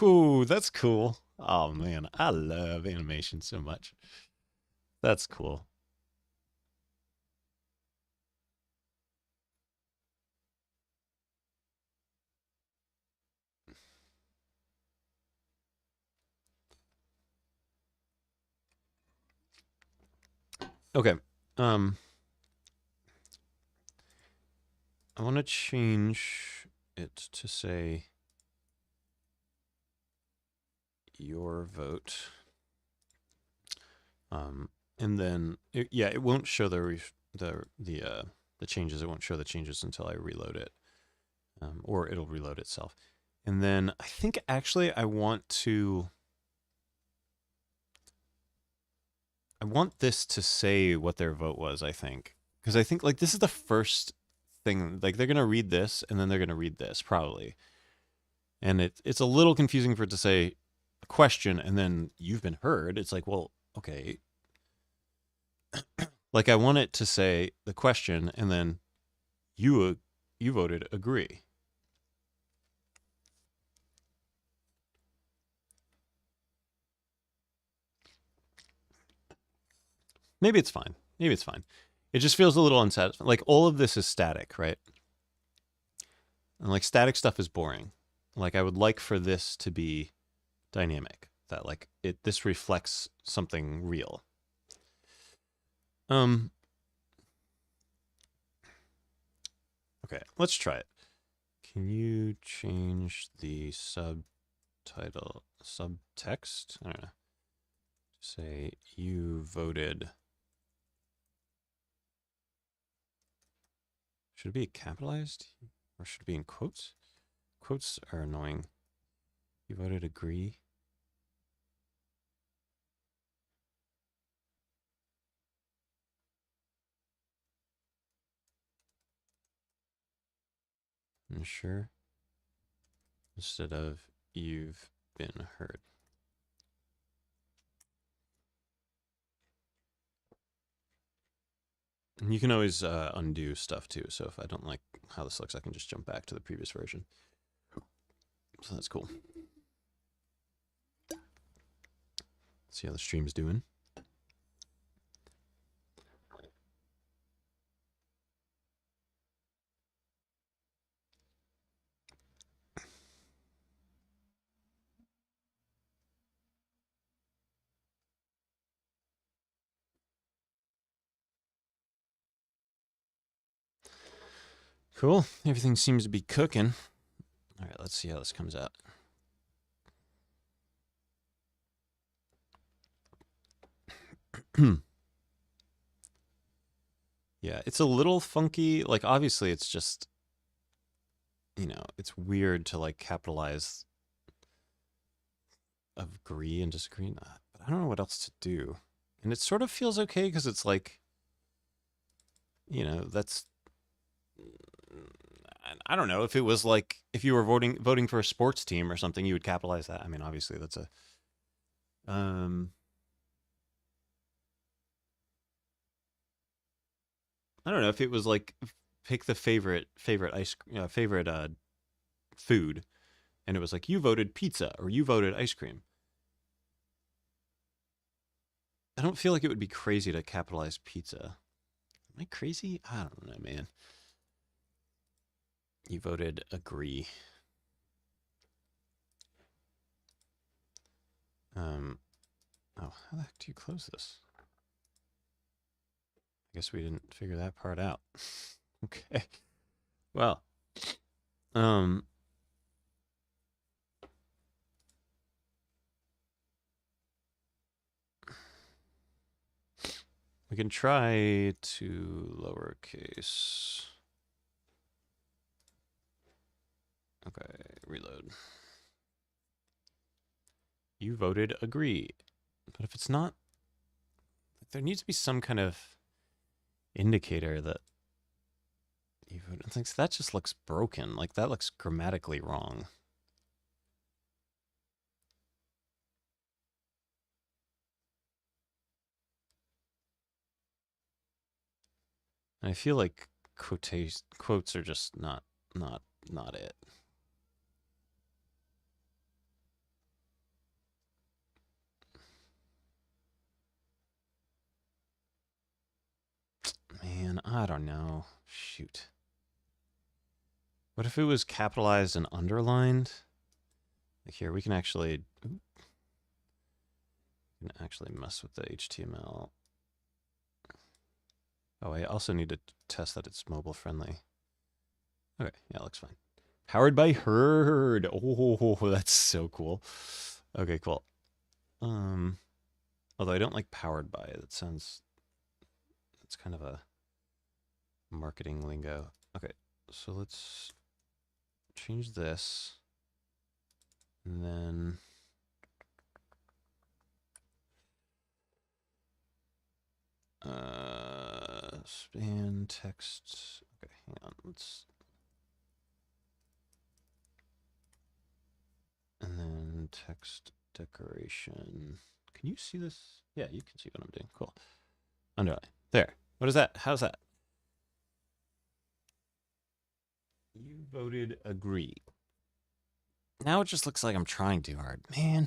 Ooh, that's cool. Oh man, I love animation so much. That's cool. Okay. I want to change it to say your vote. And then it won't show the changes. It won't show the changes until I reload it, or it'll reload itself. And then I think actually I want this to say what their vote was. I think, because I think like this is the first thing. Like they're gonna read this and then they're gonna read this probably, and it's a little confusing for it to say a question and then you've been heard. It's like, well, okay. Like I want it to say the question and then you voted agree. Maybe it's fine. Maybe it's fine. It just feels a little unsatisfying. Like all of this is static, right? And like static stuff is boring. Like I would like for this to be dynamic. That like this reflects something real. Okay, let's try it. Can you change the subtext? I don't know. Say you voted Should it be capitalized? Or should it be in quotes? Quotes are annoying. You voted agree. Ensure. Instead of you've been heard. And you can always undo stuff too. So if I don't like how this looks, I can just jump back to the previous version. So that's cool. See how the stream's doing. Cool. Everything seems to be cooking. All right, let's see how this comes out. Yeah, it's a little funky. Like, obviously, it's just, you know, it's weird to like capitalize agree and disagree. But I don't know what else to do. And it sort of feels okay because it's like, you know, that's, I don't know if it was like if you were voting for a sports team or something, you would capitalize that. I mean, obviously, that's a I don't know if it was like pick the favorite food, and it was like you voted pizza or you voted ice cream. I don't feel like it would be crazy to capitalize pizza. Am I crazy? I don't know, man. You voted agree. Oh, how the heck do you close this? I guess we didn't figure that part out. Okay. Well, we can try to lowercase. Okay, reload. You voted agree. But if it's not, there needs to be some kind of indicator that you voted. Thinks that just looks broken. Like that looks grammatically wrong. And I feel like quotes are just not it. Man, I don't know. Shoot. What if it was capitalized and underlined? Like here, we can actually mess with the HTML. Oh, I also need to test that it's mobile friendly. Okay, yeah, looks fine. Powered by Herd. Oh, that's so cool. Okay, cool. Although I don't like powered by. That sounds, it's kind of a marketing lingo. Okay, so let's change this. And then span text. Okay, hang on. Let's, and then text decoration. Can you see this? Yeah, you can see what I'm doing. Cool. Underline. There. What is that? How's that? You voted agree. Now it just looks like I'm trying too hard. Man.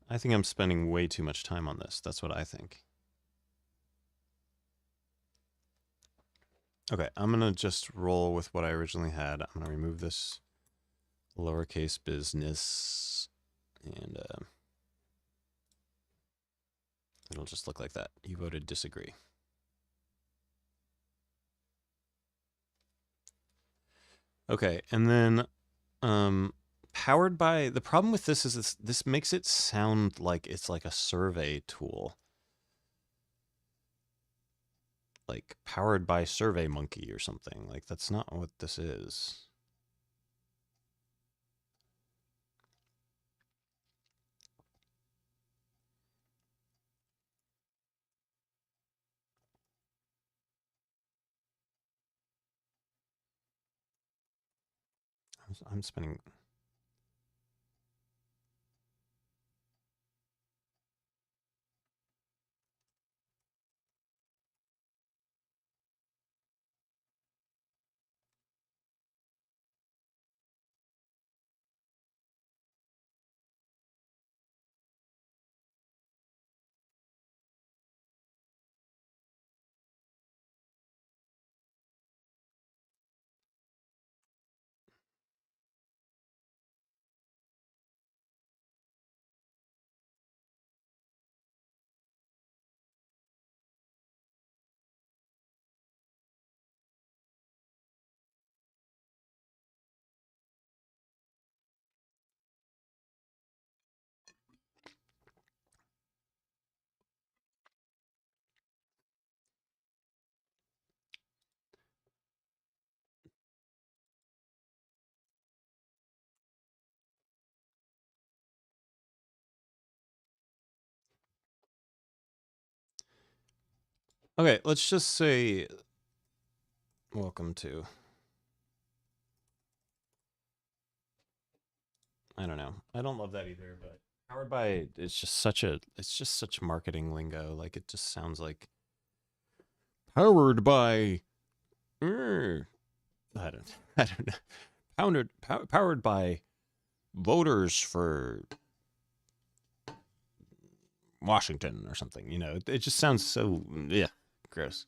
I think I'm spending way too much time on this. That's what I think. Okay, I'm going to just roll with what I originally had. I'm going to remove this lowercase business, and it'll just look like that. You voted disagree. Okay, and then powered by, the problem with this is this makes it sound like it's like a survey tool. Like powered by SurveyMonkey or something. Like that's not what this is. I'm spending. Okay, let's just say welcome to. I don't know. I don't love that either, but powered by, it's just such marketing lingo. Like it just sounds like powered by I don't I don't know. Powered by voters for Washington or something, you know. It just sounds so yeah, gross.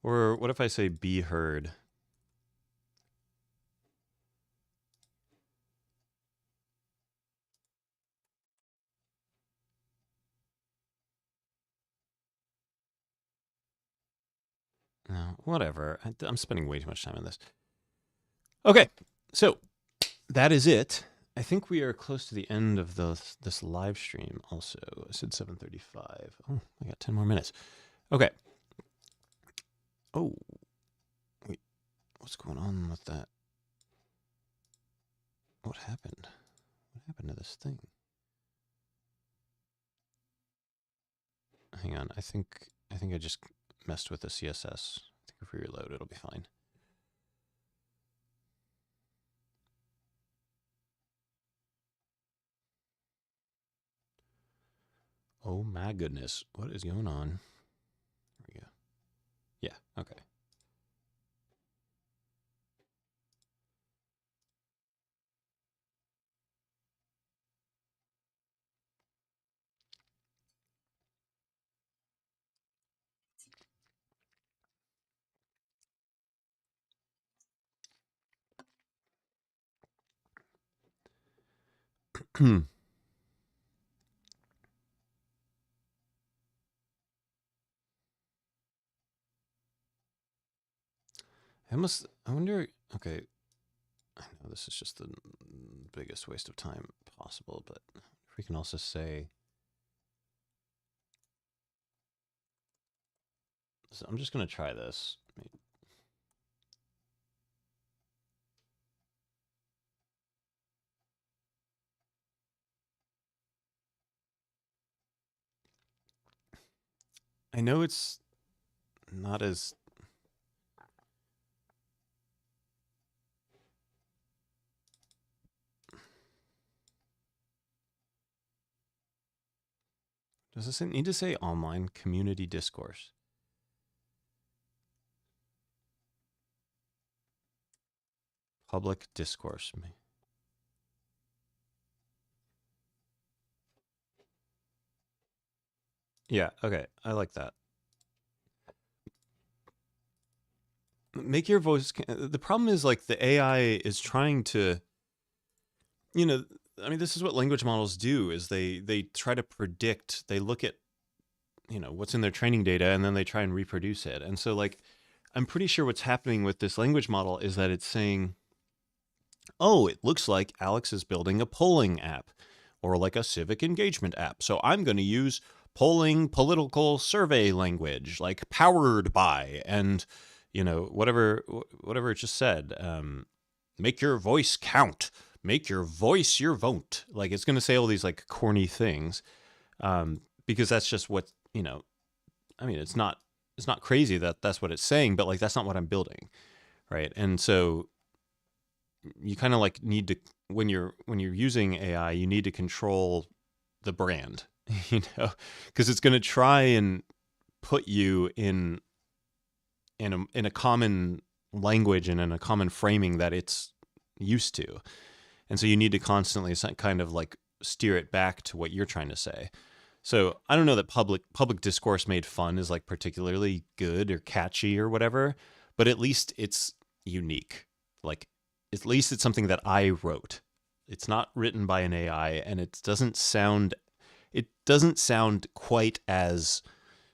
Or what if I say be heard? No, whatever. I'm spending way too much time on this. Okay, so that is it. I think we are close to the end of this live stream. Also, I said 7:35. Oh, I got 10 more minutes. Okay. Oh, wait. What's going on with that? What happened? What happened to this thing? Hang on. I think I just messed with the CSS. I think if we reload, it'll be fine. Oh my goodness. What is going on? There we go. Yeah, okay. I wonder, okay, I know this is just the biggest waste of time possible, but if we can also say, so I'm just going to try this. I know it's not as, does this need to say online community discourse? Public discourse. Yeah, okay. I like that. Make your voice. The problem is like the AI is trying to, you know, I mean, this is what language models do: is they try to predict. They look at what's in their training data, and then they try and reproduce it. And so, like, I'm pretty sure what's happening with this language model is that it's saying, oh, it looks like Alex is building a polling app or like a civic engagement app. So I'm going to use polling political survey language, like powered by, and whatever it just said. Make your voice count. Make your voice your vote. Like, it's going to say all these like corny things, because that's just what I mean, it's not crazy that that's what it's saying, but like that's not what I'm building, right? And so you kind of like need to, when you're using AI, you need to control the brand, because it's going to try and put you in a common language and in a common framing that it's used to. And so you need to constantly kind of like steer it back to what you're trying to say. So I don't know that public discourse made fun is like particularly good or catchy or whatever, but at least it's unique. Like, at least it's something that I wrote. It's not written by an AI, and it doesn't sound quite as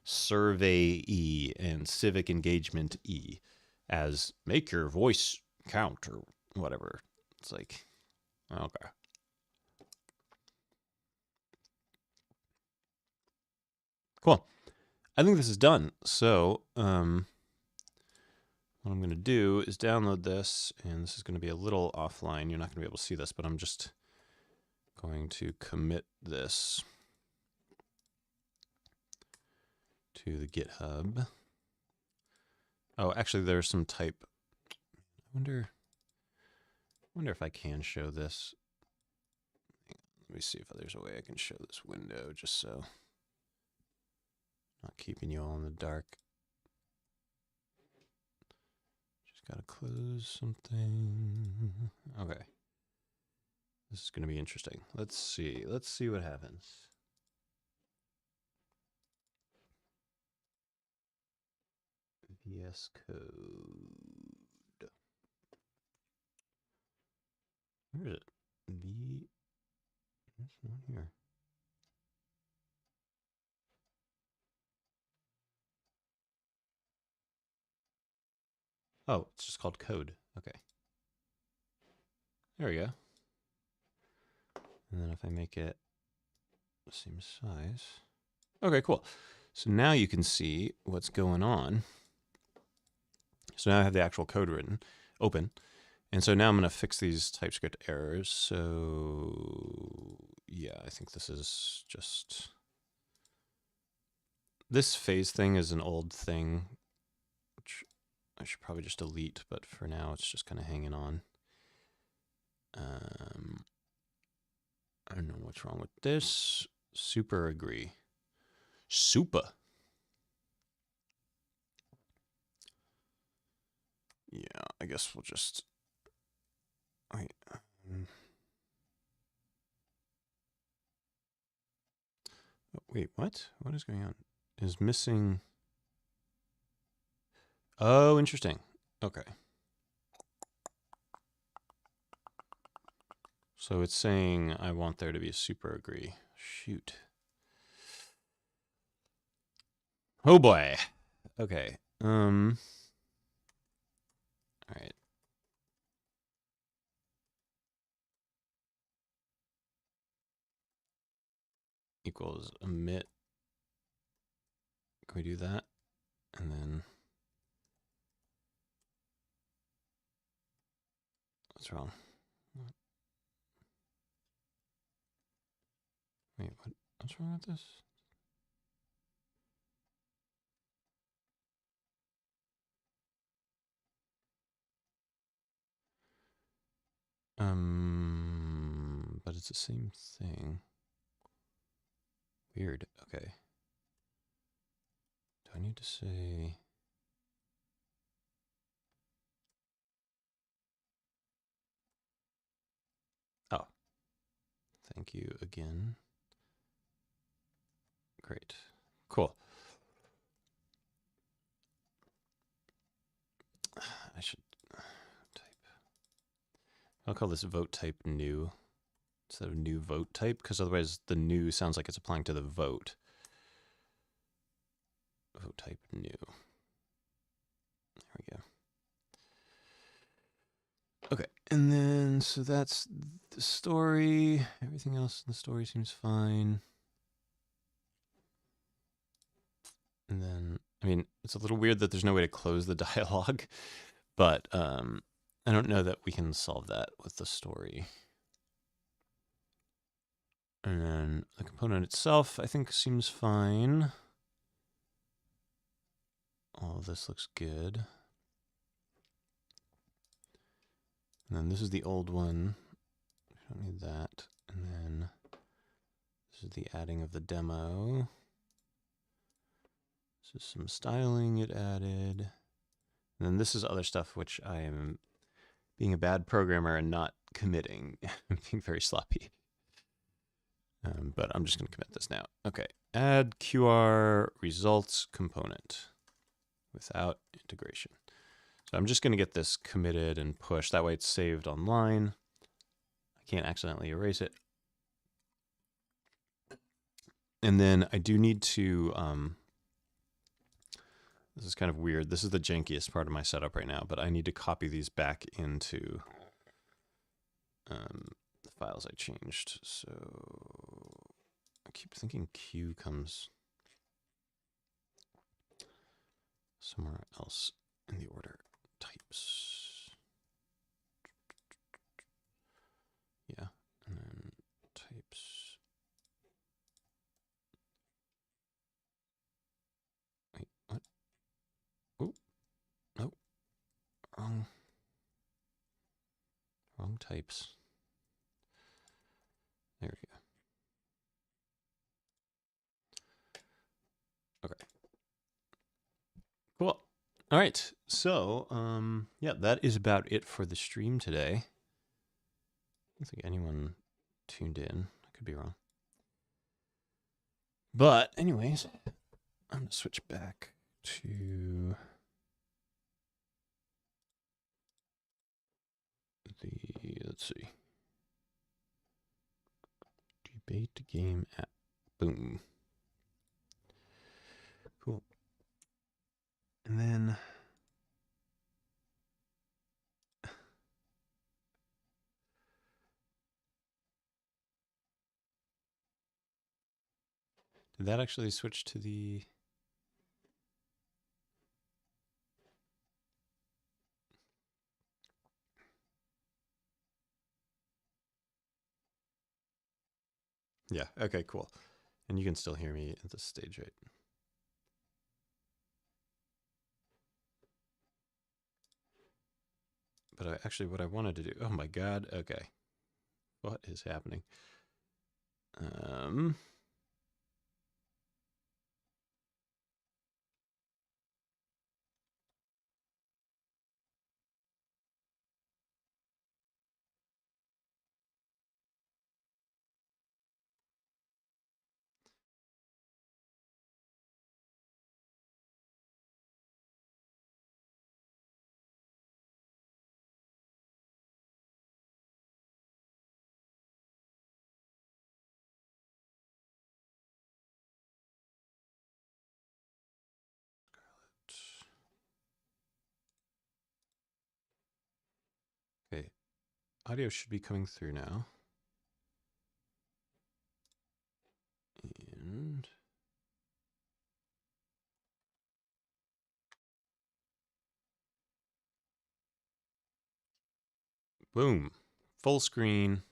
survey-y and civic engagement-y as make your voice count or whatever. It's like, okay. Cool. I think this is done. So, what I'm going to do is download this, and this is going to be a little offline. You're not going to be able to see this, but I'm just going to commit this to the GitHub. Oh, actually, there's some type. I wonder if I can show this. Let me see if there's a way I can show this window, just so not keeping you all in the dark. Just gotta close something. Okay. This is gonna be interesting. Let's see what happens. VS Code. Where is it? It's not here. Oh, it's just called code. Okay. There we go. And then if I make it the same size. Okay, cool. So now you can see what's going on. So now I have the actual code written, open. And so now I'm going to fix these TypeScript errors. So yeah, I think this is just, this phase thing is an old thing, which I should probably just delete, but for now it's just kind of hanging on. I don't know what's wrong with this. Super agree. Super. Yeah, I guess we'll just, wait. Wait, what? What is going on? Is missing. Oh, interesting. Okay. So it's saying I want there to be a super agree. Shoot. Oh boy. Okay. All right. Equals emit. Can we do that? And then what's wrong? Wait, what's wrong with this? But it's the same thing. Weird. Okay. Do I need to say? Oh. Thank you again. Great. Cool. I should type. I'll call this vote type new. instead of new vote type, because otherwise the new sounds like it's applying to the vote. Vote type new. There we go. Okay, and then so that's the story. Everything else in the story seems fine. And then, I mean, it's a little weird that there's no way to close the dialogue, but I don't know that we can solve that with the story. And then the component itself, I think, seems fine. All of this looks good. And then this is the old one. We don't need that. And then this is the adding of the demo. This is some styling it added. And then this is other stuff which I am being a bad programmer and not committing. I'm being very sloppy. But I'm just going to commit this now. Okay, add QR results component without integration. So I'm just going to get this committed and pushed. That way it's saved online. I can't accidentally erase it. And then I do need to, this is kind of weird. This is the jankiest part of my setup right now, but I need to copy these back into the files I changed. So I keep thinking Q comes somewhere else in the order. Types. Yeah, and then types. Wait, what? Oh, no. Wrong types. There we go. Okay. Cool. All right. So, yeah, that is about it for the stream today. I don't think anyone tuned in. I could be wrong. But anyways, I'm going to switch back to the, let's see, debate game app. Boom. Cool. And then did that actually switch to the yeah, okay, cool. And you can still hear me at this stage, right? But actually what I wanted to do, oh my God, okay. What is happening? Okay, audio should be coming through now. And boom, full screen.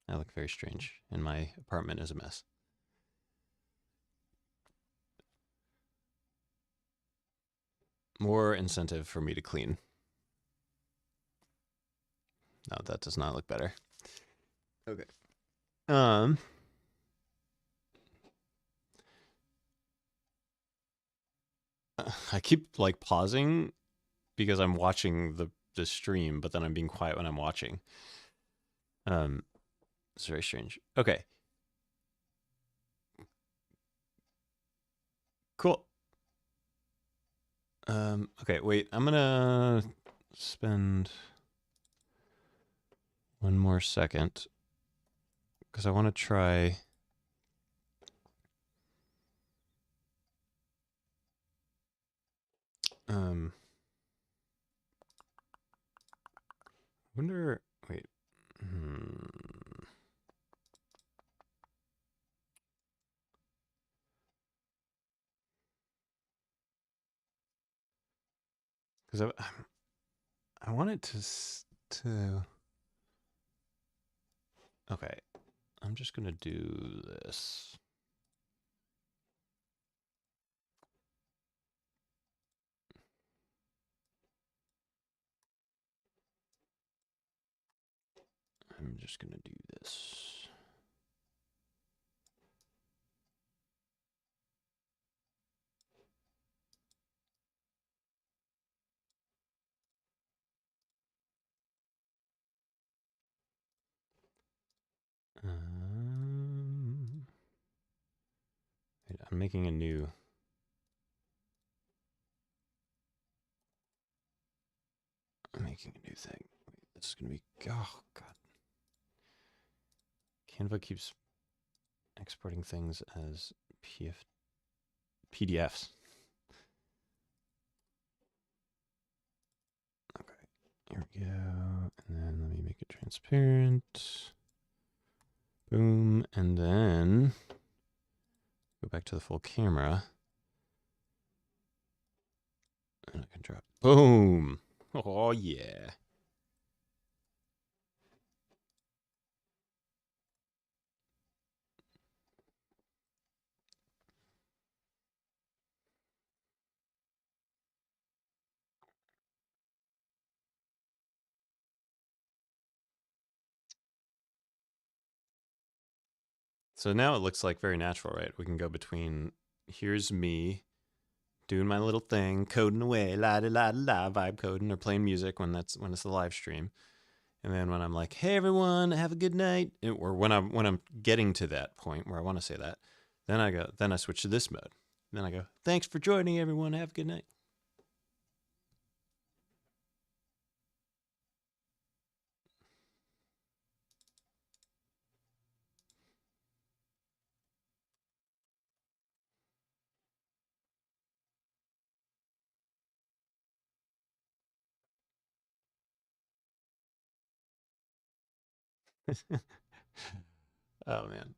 I look very strange, and my apartment is a mess. More incentive for me to clean. No, that does not look better. Okay. I keep like pausing because I'm watching the stream, but then I'm being quiet when I'm watching. It's very strange. Okay. Cool. Okay, wait. I'm gonna spend one more second because I want to try. Wonder. Wait. Because I want it to. Okay, I'm just gonna do this. I'm just gonna do this. Wait, I'm making a new. I'm making a new thing. Wait, this is gonna be. Oh god. Canva keeps exporting things as PDFs. Okay, here we go. And then let me make it transparent. Boom. And then go back to the full camera. And I can drop. Boom. Oh, yeah. So now it looks like very natural, right? We can go between here's me doing my little thing, coding away, la da la la, vibe coding or playing music when it's the live stream. And then when I'm like, "Hey everyone, have a good night," or when I'm getting to that point where I want to say that, then I switch to this mode. And then I go, "Thanks for joining everyone, have a good night." Oh man.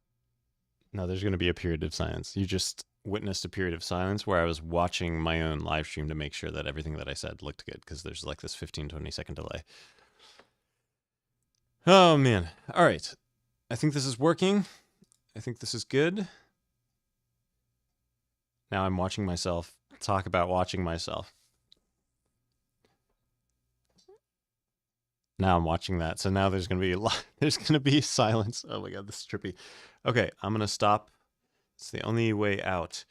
No, there's going to be a period of silence. You just witnessed a period of silence where I was watching my own live stream to make sure that everything that I said looked good because there's like this 15-20 second delay. Oh man. All right. I think this is working. I think this is good. Now I'm watching myself talk about watching myself. Now I'm watching that. So now there's going to be there's going to be silence. Oh my god, this is trippy. Okay, I'm going to stop. It's the only way out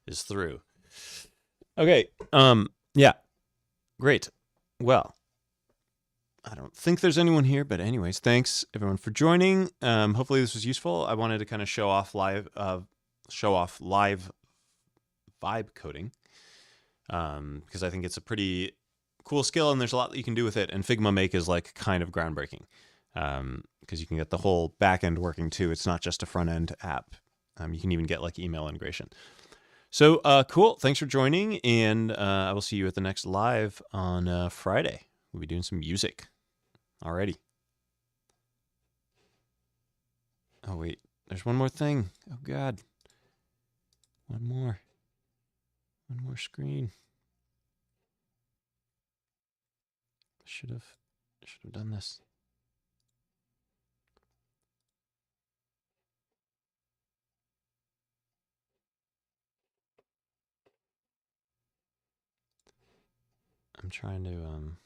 is through. Okay. Yeah. Great. Well, I don't think there's anyone here, but anyways, thanks everyone for joining. Hopefully this was useful. I wanted to kind of show off live vibe coding because I think it's a pretty cool skill and there's a lot that you can do with it. And Figma Make is like kind of groundbreaking because you can get the whole back end working too. It's not just a front end app. You can even get like email integration. So cool. Thanks for joining, and I will see you at the next live on Friday. We'll be doing some music. Alrighty. Oh wait, there's one more thing. Oh god. One more screen. Should have done this. I'm trying to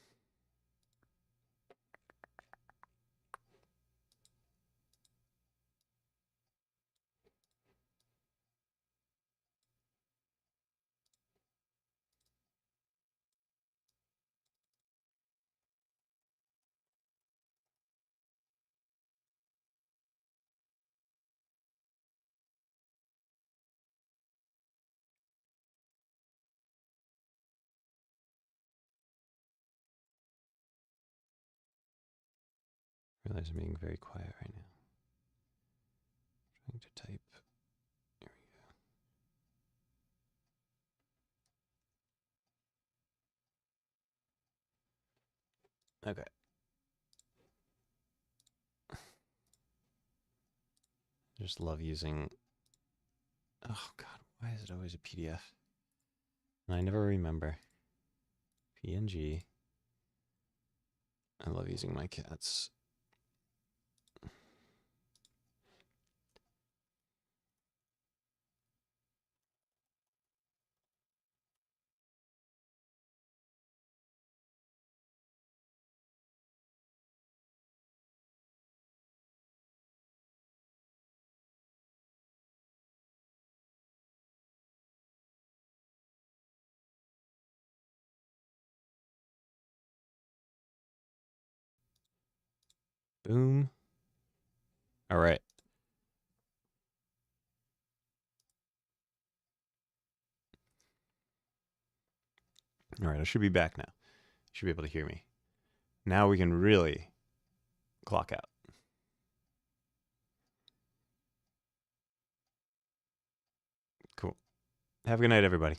I realize I'm being very quiet right now. Trying to type. There we go. Okay. I just love using. Oh God, why is it always a PDF? And I never remember. PNG. I love using my cats. Boom. All right. All right, I should be back now. You should be able to hear me. Now we can really clock out. Cool. Have a good night, everybody.